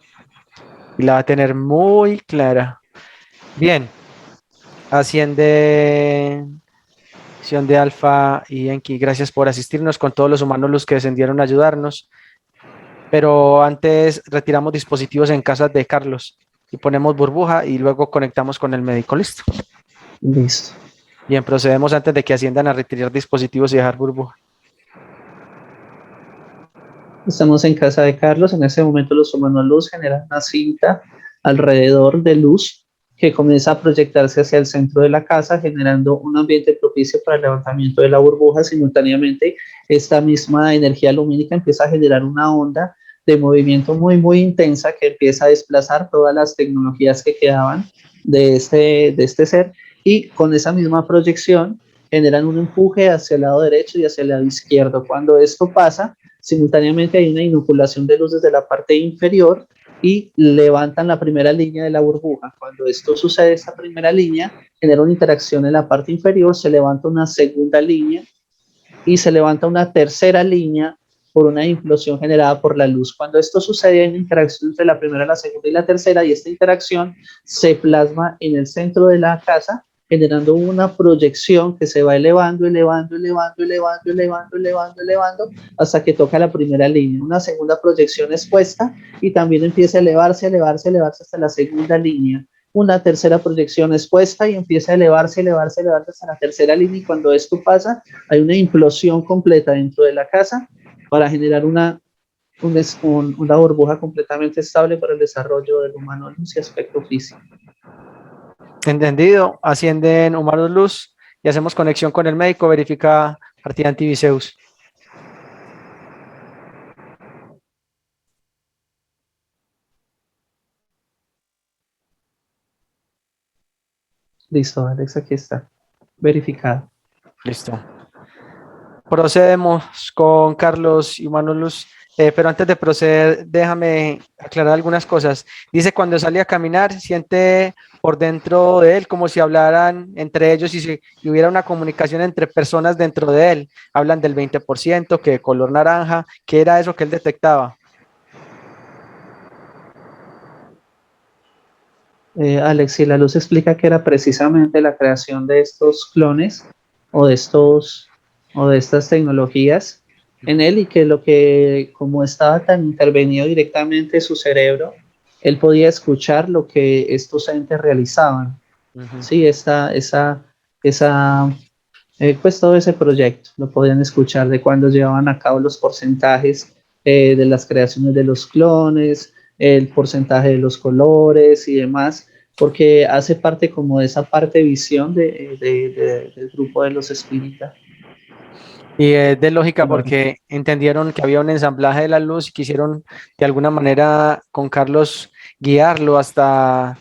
[SPEAKER 2] y la va a tener muy clara. Bien, asciende Acción de Alfa y Enki, gracias por asistirnos con todos los humanos los que descendieron a ayudarnos. Pero antes retiramos dispositivos en casa de Carlos y ponemos burbuja y luego conectamos con el médico. Listo.
[SPEAKER 1] Listo.
[SPEAKER 2] Bien, procedemos antes de que asciendan a retirar dispositivos y dejar burbuja.
[SPEAKER 1] Estamos en casa de Carlos. En ese momento los humanos luz generan una cinta alrededor de luz que comienza a proyectarse hacia el centro de la casa, generando un ambiente propicio para el levantamiento de la burbuja. Simultáneamente, esta misma energía lumínica empieza a generar una onda de movimiento muy, muy intensa que empieza a desplazar todas las tecnologías que quedaban de este ser, y con esa misma proyección generan un empuje hacia el lado derecho y hacia el lado izquierdo. Cuando esto pasa, simultáneamente hay una inoculación de luz desde la parte inferior y levantan la primera línea de la burbuja. Cuando esto sucede, esta primera línea genera una interacción en la parte inferior, se levanta una segunda línea y se levanta una tercera línea por una implosión generada por la luz. Cuando esto sucede, hay una interacción entre la primera, la segunda y la tercera, y esta interacción se plasma en el centro de la casa, generando una proyección que se va elevando, elevando, elevando, elevando, elevando, elevando, elevando, hasta que toca la primera línea. Una segunda proyección expuesta y también empieza a elevarse, elevarse, elevarse hasta la segunda línea. Una tercera proyección expuesta y empieza a elevarse, elevarse, elevarse hasta la tercera línea, y cuando esto pasa, hay una implosión completa dentro de la casa para generar una burbuja completamente estable para el desarrollo del humano luz y aspecto físico.
[SPEAKER 2] Entendido. Ascienden humanos luz y hacemos conexión con el médico, verifica partida antiviseus.
[SPEAKER 1] Listo, Alex, aquí está. Verificado.
[SPEAKER 2] Listo. Procedemos con Carlos y Humanos Luz. Pero antes de proceder, déjame aclarar algunas cosas. Dice, cuando sale a caminar, siente por dentro de él como si hablaran entre ellos y si hubiera una comunicación entre personas dentro de él. Hablan del 20%, que de color naranja. ¿Qué era eso que él detectaba?
[SPEAKER 1] Alex, si la luz explica que era precisamente la creación de estos clones o de estas tecnologías en él, y que como estaba tan intervenido directamente su cerebro, él podía escuchar lo que estos entes realizaban. Sí, pues todo ese proyecto lo podían escuchar de cuando llevaban a cabo los porcentajes de las creaciones de los clones, el porcentaje de los colores y demás, porque hace parte como de esa parte visión del grupo de los espíritas.
[SPEAKER 2] Y es de lógica
[SPEAKER 1] Bueno,
[SPEAKER 2] porque entendieron que había un ensamblaje de la luz y quisieron de alguna manera con Carlos guiarlo hasta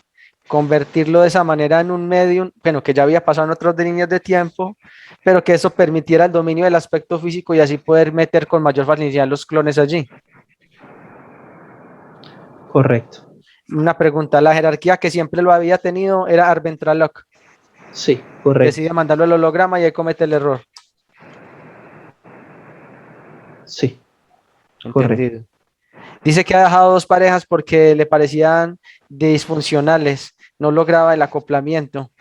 [SPEAKER 2] convertirlo de esa manera en un medium, bueno, que ya había pasado en otras líneas de tiempo, pero que eso permitiera el dominio del aspecto físico y así poder meter con mayor facilidad los clones allí.
[SPEAKER 1] correcto.
[SPEAKER 2] Una pregunta, la jerarquía que siempre lo había tenido era Arventralock.
[SPEAKER 1] Sí, correcto.
[SPEAKER 2] Decide mandarlo al holograma y ahí comete el error.
[SPEAKER 1] Sí, correcto.
[SPEAKER 2] Entendido. Dice que ha dejado dos parejas porque le parecían disfuncionales, no lograba el acoplamiento.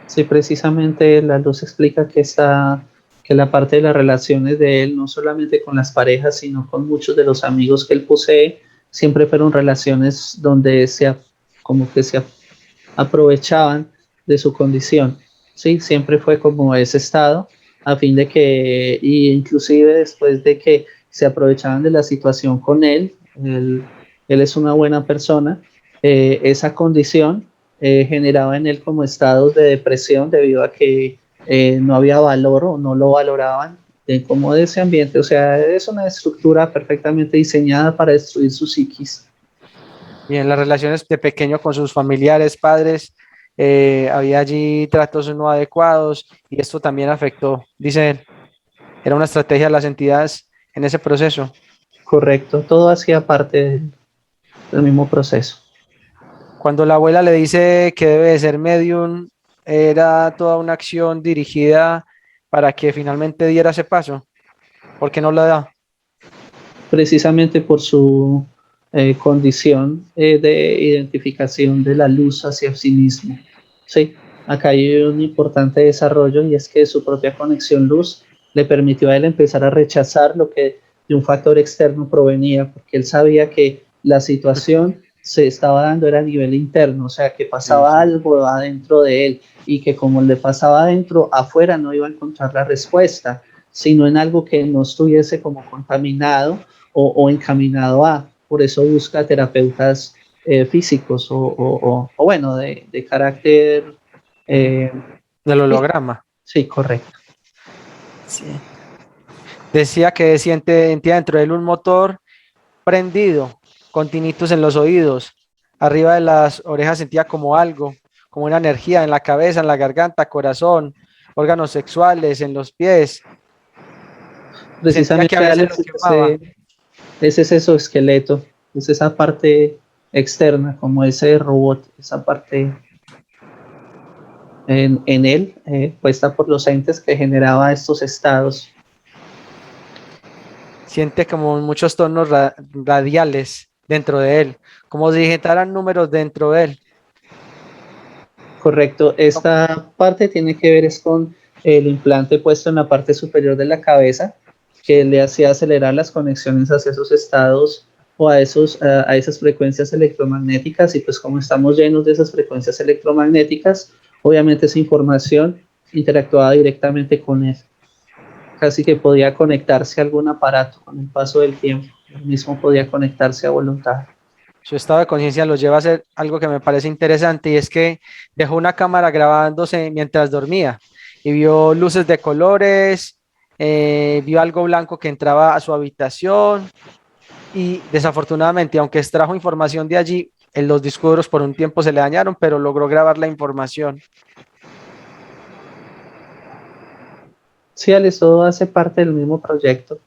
[SPEAKER 1] Sí, precisamente la luz explica que la parte de las relaciones de él, no solamente con las parejas, sino con muchos de los amigos que él posee, siempre fueron relaciones donde como que se aprovechaban de su condición. Sí, siempre fue como ese estado, a fin de que, y inclusive después de que se aprovechaban de la situación con él es una buena persona, esa condición generaba en él como estados de depresión debido a que no había valor o no lo valoraban como de ese ambiente. O sea, es una estructura perfectamente diseñada para destruir su psiquis.
[SPEAKER 2] Y en las relaciones de pequeño con sus familiares, padres, había allí tratos no adecuados y esto también afectó, dice él, era una estrategia de las entidades en ese proceso.
[SPEAKER 1] Correcto, todo hacía parte del mismo proceso.
[SPEAKER 2] Cuando la abuela le dice que debe de ser medium, era toda una acción dirigida para que finalmente diera ese paso. ¿Por qué no la da?
[SPEAKER 1] Precisamente por su condición de identificación de la luz hacia sí mismo. Sí, acá hay un importante desarrollo, y es que su propia conexión luz le permitió a él empezar a rechazar lo que de un factor externo provenía, porque él sabía que la situación se estaba dando era a nivel interno, o sea, que
[SPEAKER 2] Sí,
[SPEAKER 1] pasaba
[SPEAKER 2] sí.
[SPEAKER 1] algo adentro de él, y que como le pasaba adentro, afuera no iba a encontrar la respuesta, sino en algo que no estuviese como contaminado o encaminado a. Por eso busca terapeutas físicos o bueno, de carácter eh,
[SPEAKER 2] Del
[SPEAKER 1] físico.
[SPEAKER 2] holograma.
[SPEAKER 1] Sí, correcto.
[SPEAKER 2] Sí. Decía que sentía dentro de él un motor prendido, con tinitos en los oídos. Arriba de las orejas sentía como algo, como una energía en la cabeza, en la garganta, corazón, órganos sexuales, en los pies. Sentía que a
[SPEAKER 1] Precisamente,
[SPEAKER 2] veces lo
[SPEAKER 1] Alex,
[SPEAKER 2] quemaba.
[SPEAKER 1] ese es exoesqueleto, es esa parte externa, como ese robot, esa parte en él, puesta por los entes que generaba estos estados.
[SPEAKER 2] Siente como muchos tonos radiales dentro de él, como si digitaran números dentro de él.
[SPEAKER 1] Correcto, esta parte tiene que ver es con el implante puesto en la parte superior de la cabeza, que
[SPEAKER 2] Sí.
[SPEAKER 1] le hacía acelerar las conexiones hacia esos estados o a esas frecuencias electromagnéticas, y pues como estamos llenos de esas frecuencias electromagnéticas, obviamente esa información interactuaba directamente con él. Casi que podía conectarse a algún aparato con el paso del tiempo. Él mismo podía conectarse a voluntad.
[SPEAKER 2] Su estado de conciencia los lleva a hacer algo que me parece interesante y es que dejó una cámara grabándose mientras dormía y vio luces de colores, vio algo blanco que entraba a su habitación y desafortunadamente, aunque extrajo información de allí, en los discos duros por un tiempo se le dañaron, pero logró grabar la información.
[SPEAKER 1] Sí, Alex, todo hace parte del mismo proyecto,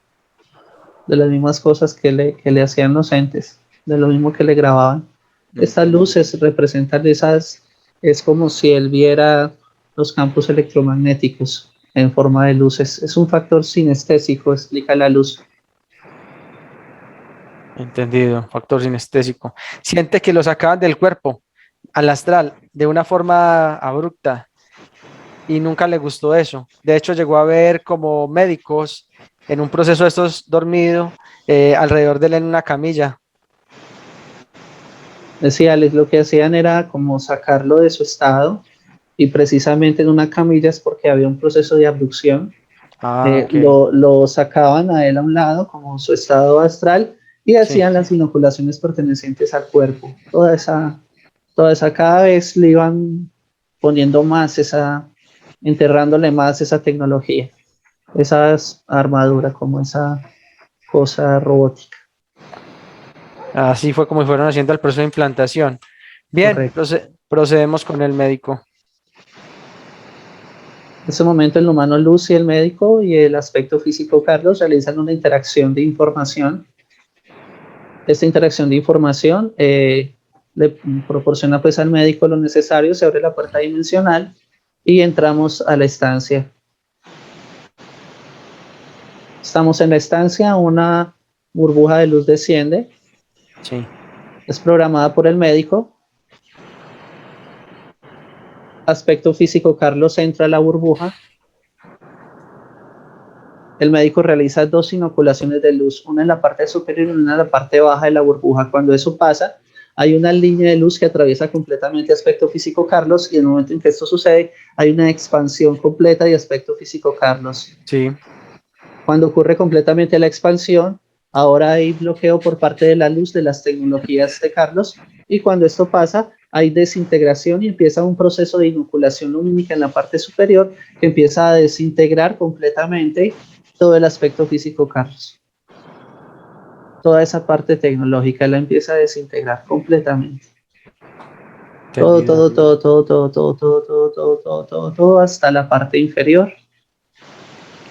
[SPEAKER 1] de las mismas cosas que le hacían los entes, de lo mismo que le grababan. Estas luces representan esas, es como si él viera los campos electromagnéticos en forma de luces. Es un factor sinestésico, explica la luz.
[SPEAKER 2] Entendido, factor sinestésico. Siente que lo sacaban del cuerpo al astral de una forma abrupta y nunca le gustó eso. De hecho, llegó a ver como médicos en un proceso de estos dormido alrededor de él en una camilla.
[SPEAKER 1] Decía, Alex, lo que hacían era como sacarlo de su estado y precisamente en una camilla es porque había un proceso de abducción.
[SPEAKER 2] Ah, ok.
[SPEAKER 1] Lo sacaban a él a un lado como su estado astral y
[SPEAKER 2] Sí.
[SPEAKER 1] hacían las inoculaciones pertenecientes al cuerpo. Toda esa cada vez le iban poniendo más enterrándole más esa tecnología, esa armadura, como esa cosa robótica.
[SPEAKER 2] Así fue como fueron haciendo el proceso de implantación. Bien,
[SPEAKER 1] Correcto.
[SPEAKER 2] procedemos con el médico.
[SPEAKER 1] En ese momento el humano Luz y el médico y el aspecto físico Carlos realizan una interacción de información. Esta interacción de información le proporciona pues al médico lo necesario, se abre la puerta dimensional y entramos a la estancia. Estamos en la estancia, una burbuja de luz desciende,
[SPEAKER 2] Sí.
[SPEAKER 1] es programada por el médico. Aspecto físico Carlos entra a la burbuja. El médico realiza dos inoculaciones de luz, una en la parte superior y una en la parte baja de la burbuja. Cuando eso pasa, hay una línea de luz que atraviesa completamente aspecto físico Carlos y en el momento en que esto sucede, hay una expansión completa de aspecto físico Carlos.
[SPEAKER 2] Sí.
[SPEAKER 1] Cuando ocurre completamente la expansión, ahora hay bloqueo por parte de la luz de las tecnologías de Carlos y cuando esto pasa, hay desintegración y empieza un proceso de inoculación lumínica en la parte superior que empieza a desintegrar completamente todo el aspecto físico Carlos. Toda esa parte tecnológica la empieza a desintegrar completamente. Todo,
[SPEAKER 2] Entendido.
[SPEAKER 1] todo, todo, todo, todo, todo, todo, todo, todo, todo, todo, todo, hasta la parte inferior.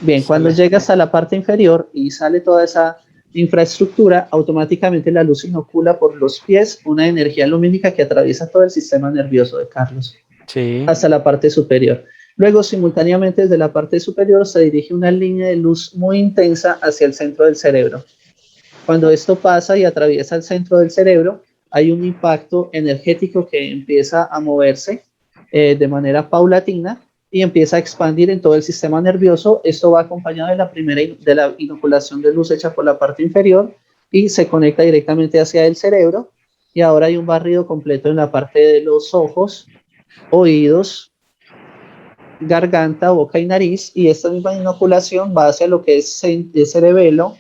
[SPEAKER 1] Bien, cuando
[SPEAKER 2] Sale.
[SPEAKER 1] llegas a la parte inferior y sale toda esa infraestructura, automáticamente la luz inocula por los pies una energía lumínica que atraviesa todo el sistema nervioso de Carlos
[SPEAKER 2] Sí.
[SPEAKER 1] hasta la parte superior. Luego, simultáneamente desde la parte superior se dirige una línea de luz muy intensa hacia el centro del cerebro. Cuando esto pasa y atraviesa el centro del cerebro, hay un impacto energético que empieza a moverse de manera paulatina y empieza a expandir en todo el sistema nervioso. Esto va acompañado de de la inoculación de luz hecha por la parte inferior y se conecta directamente hacia el cerebro. Y ahora hay un barrido completo en la parte de los ojos, oídos, garganta, boca y nariz. Y esta misma inoculación va hacia lo que es el cerebelo,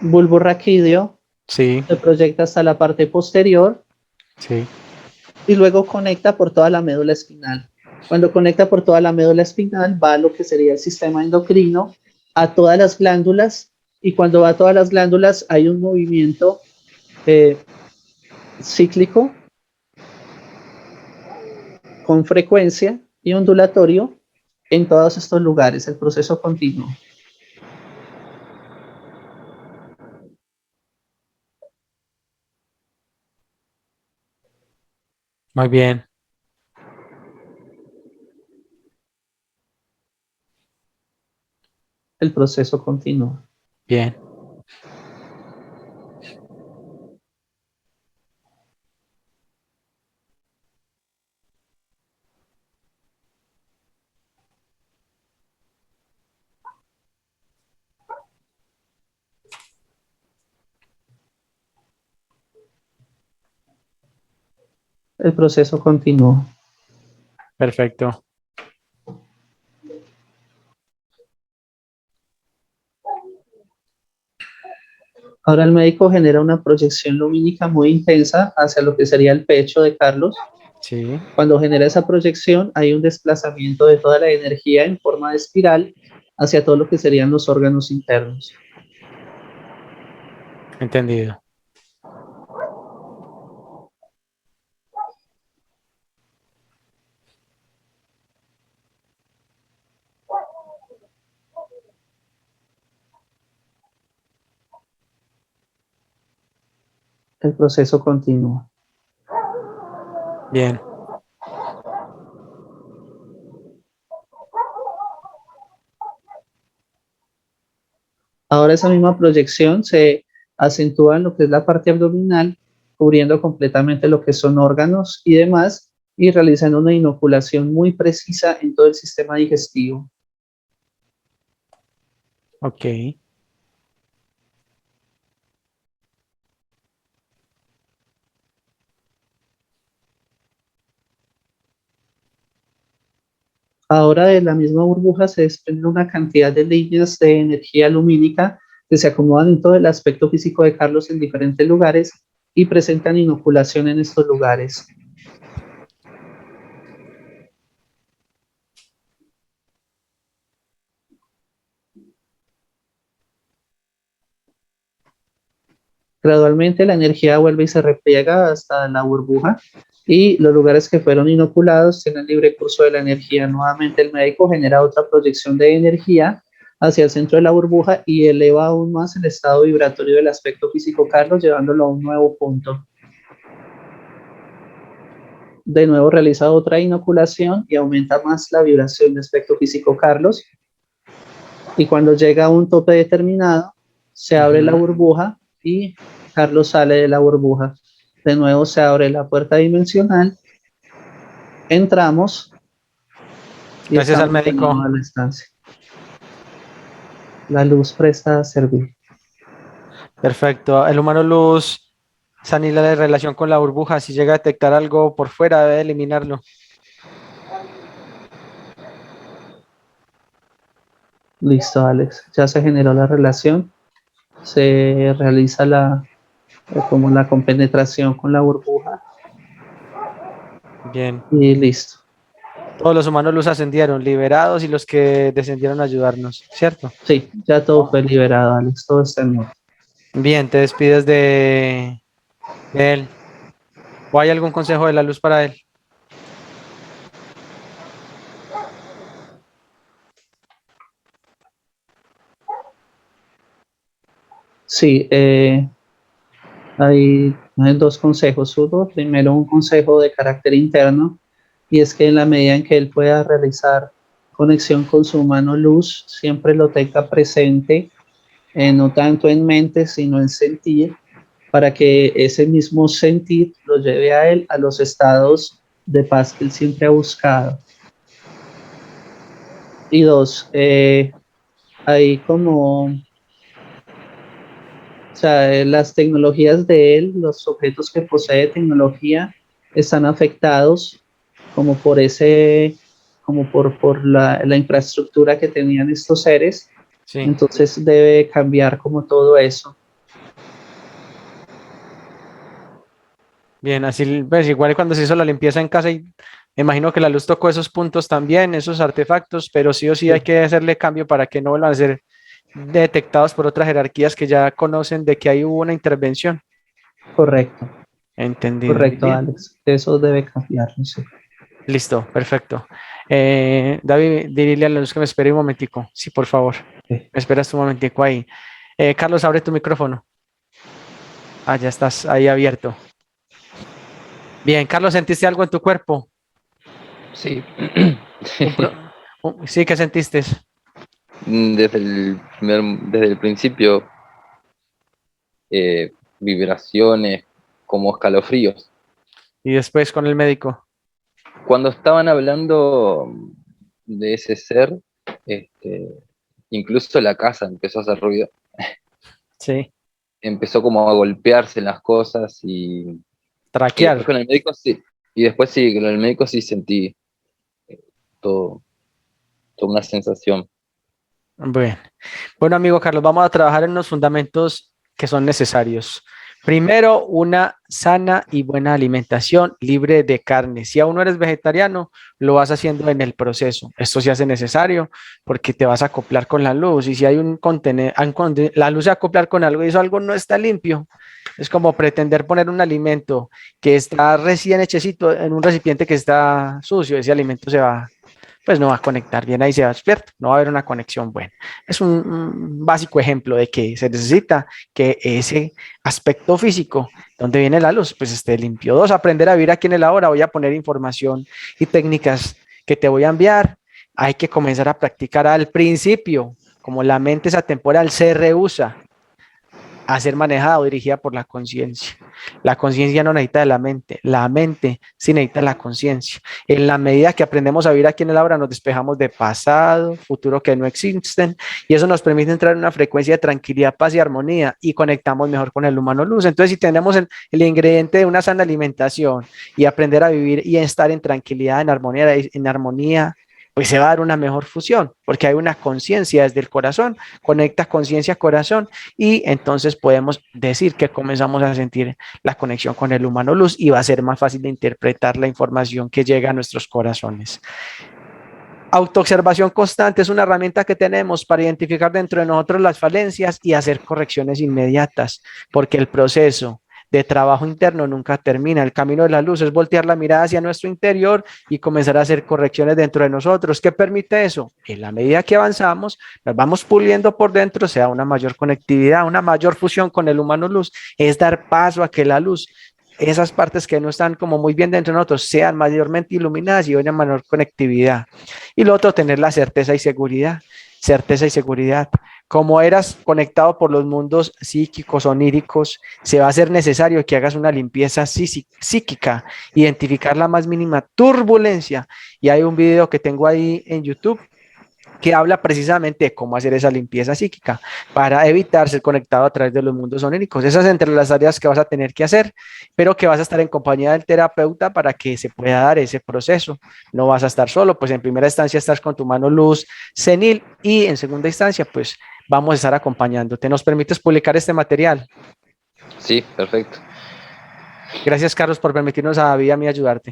[SPEAKER 1] bulbo raquídeo,
[SPEAKER 2] Sí.
[SPEAKER 1] se proyecta hasta la parte posterior
[SPEAKER 2] Sí.
[SPEAKER 1] y luego conecta por toda la médula espinal. Cuando conecta por toda la médula espinal va a lo que sería el sistema endocrino, a todas las glándulas, y cuando va a todas las glándulas hay un movimiento eh, cíclico con frecuencia y ondulatorio en todos estos lugares, el proceso continuo.
[SPEAKER 2] Muy bien,
[SPEAKER 1] El proceso continúa.
[SPEAKER 2] bien.
[SPEAKER 1] El proceso continúa.
[SPEAKER 2] Perfecto.
[SPEAKER 1] Ahora el médico genera una proyección lumínica muy intensa hacia lo que sería el pecho de Carlos.
[SPEAKER 2] Sí,
[SPEAKER 1] Cuando genera esa proyección, hay un desplazamiento de toda la energía en forma de espiral hacia todo lo que serían los órganos internos.
[SPEAKER 2] entendido.
[SPEAKER 1] El proceso continúa.
[SPEAKER 2] Bien,
[SPEAKER 1] Ahora esa misma proyección se acentúa en lo que es la parte abdominal, cubriendo completamente lo que son órganos y demás, y realizando una inoculación muy precisa en todo el sistema digestivo.
[SPEAKER 2] ok.
[SPEAKER 1] Ahora de la misma burbuja se desprende una cantidad de líneas de energía lumínica que se acomodan en todo el aspecto físico de Carlos en diferentes lugares y presentan inoculación en estos lugares. Gradualmente la energía vuelve y se repliega hasta la burbuja y los lugares que fueron inoculados tienen libre curso de la energía. Nuevamente el médico genera otra proyección de energía hacia el centro de la burbuja y eleva aún más el estado vibratorio del aspecto físico Carlos, llevándolo a un nuevo punto. De nuevo realiza otra inoculación y aumenta más la vibración de aspecto físico Carlos. Y cuando llega a un tope determinado, se abre la
[SPEAKER 2] Ujú.
[SPEAKER 1] burbuja y Carlos sale de la burbuja. De nuevo se abre la puerta dimensional, entramos y
[SPEAKER 2] Gracias al
[SPEAKER 1] estamos de nuevo
[SPEAKER 2] médico.
[SPEAKER 1] a la estancia. La luz presta a servir.
[SPEAKER 2] Perfecto. El humano luz sanila la relación con la burbuja. Si llega a detectar algo por fuera, debe eliminarlo.
[SPEAKER 1] Listo, Alex. Ya se generó la relación. Se realiza como la compenetración con la burbuja
[SPEAKER 2] Bien.
[SPEAKER 1] y listo.
[SPEAKER 2] Todos los humanos luz ascendieron, liberados y los que descendieron a ayudarnos, ¿cierto?
[SPEAKER 1] Sí, ya todo fue liberado, Alex. Todo está en orden.
[SPEAKER 2] Bien, te despides de él. ¿O hay algún consejo de la luz para él?
[SPEAKER 1] Sí, hay dos consejos. Uno, primero un consejo de carácter interno, y es que en la medida en que él pueda realizar conexión con su mano luz, siempre lo tenga presente, no tanto en mente, sino en sentir, para que ese mismo sentir lo lleve a él a los estados de paz que él siempre ha buscado. Y dos, hay como, o sea, las tecnologías de él, los objetos que posee tecnología, están afectados como por por la infraestructura que tenían estos seres.
[SPEAKER 2] Sí.
[SPEAKER 1] Entonces debe cambiar como todo eso.
[SPEAKER 2] Bien, así pues igual cuando se hizo la limpieza en casa y me imagino que la luz tocó esos puntos también, esos artefactos, pero sí o sí hay
[SPEAKER 1] Sí,
[SPEAKER 2] que hacerle cambio para que no vuelvan a ser detectados por otras jerarquías que ya conocen de que ahí hubo una intervención.
[SPEAKER 1] correcto,
[SPEAKER 2] Entendido.
[SPEAKER 1] correcto,
[SPEAKER 2] Bien,
[SPEAKER 1] Alex. Eso debe cambiar, no sé.
[SPEAKER 2] listo, perfecto. David, diríle a la luz que me espere un momentico, sí, por favor.
[SPEAKER 1] Sí.
[SPEAKER 2] Me esperas un momentico ahí. Carlos, abre tu micrófono. Ah, ya estás ahí abierto. Bien, Carlos, ¿sentiste algo en tu cuerpo?
[SPEAKER 3] Sí.
[SPEAKER 2] Un pro- sí, ¿qué sentiste?
[SPEAKER 3] Desde el principio, vibraciones, como escalofríos.
[SPEAKER 2] Y después con el médico.
[SPEAKER 3] Cuando estaban hablando de ese ser, este, incluso la casa empezó a hacer ruido.
[SPEAKER 2] Sí,
[SPEAKER 3] Empezó como a golpearse las cosas y después
[SPEAKER 2] traquear.
[SPEAKER 3] con el médico sí. Y después sí, con el médico sí sentí todo, toda una sensación.
[SPEAKER 2] Bueno. Bueno, amigo Carlos, vamos a trabajar en los fundamentos que son necesarios. Primero, una sana y buena alimentación libre de carne. Si aún no eres vegetariano, lo vas haciendo en el proceso. Esto se hace necesario porque te vas a acoplar con la luz. Y si hay un contenedor, la luz se va a acoplar con algo y eso algo no está limpio. Es como pretender poner un alimento que está recién hechecito en un recipiente que está sucio. Ese alimento se va, pues no va a conectar bien, ahí se va a despierto, no va a haber una conexión buena. Es un básico ejemplo de que se necesita que ese aspecto físico, donde viene la luz, pues esté limpio. Dos, aprender a vivir aquí en el ahora. Voy a poner información y técnicas que te voy a enviar. Hay que comenzar a practicar al principio, como la mente es atemporal, se rehúsa a ser manejada o dirigida por la conciencia. La conciencia no necesita de la mente sí necesita la conciencia. En la medida que aprendemos a vivir aquí en el ahora, nos despejamos de pasado, futuro que no existen, y eso nos permite entrar en una frecuencia de tranquilidad, paz y armonía, y conectamos mejor con el humano luz. Entonces, si tenemos el ingrediente de una sana alimentación y aprender a vivir y estar en tranquilidad, en armonía, pues se va a dar una mejor fusión, porque hay una conciencia desde el corazón, conecta conciencia, corazón, y entonces podemos decir que comenzamos a sentir la conexión con el humano luz y va a ser más fácil de interpretar la información que llega a nuestros corazones. Autoobservación constante es una herramienta que tenemos para identificar dentro de nosotros las falencias y hacer correcciones inmediatas, porque el proceso de trabajo interno nunca termina. El camino de la luz es voltear la mirada hacia nuestro interior y comenzar a hacer correcciones dentro de nosotros. ¿Qué permite eso? En la medida que avanzamos, nos vamos puliendo por dentro, sea una mayor conectividad, una mayor fusión con el humano luz, es dar paso a que la luz, esas partes que no están como muy bien dentro de nosotros, sean mayormente iluminadas y haya mayor conectividad. Y lo otro, tener la certeza y seguridad. Certeza y seguridad. Como eras conectado por los mundos psíquicos, oníricos, se va a hacer necesario que hagas una limpieza psíquica, identificar la más mínima turbulencia. Y hay un video que tengo ahí en YouTube que habla precisamente de cómo hacer esa limpieza psíquica para evitar ser conectado a través de los mundos oníricos. Esas entre las áreas que vas a tener que hacer, pero que vas a estar en compañía del terapeuta para que se pueda dar ese proceso. No vas a estar solo, pues en primera instancia estás con tu mano luz senil y en segunda instancia, pues vamos a estar acompañándote. ¿Nos permites publicar este material?
[SPEAKER 3] Sí, perfecto.
[SPEAKER 2] Gracias, Carlos, por permitirnos a David y a mí ayudarte.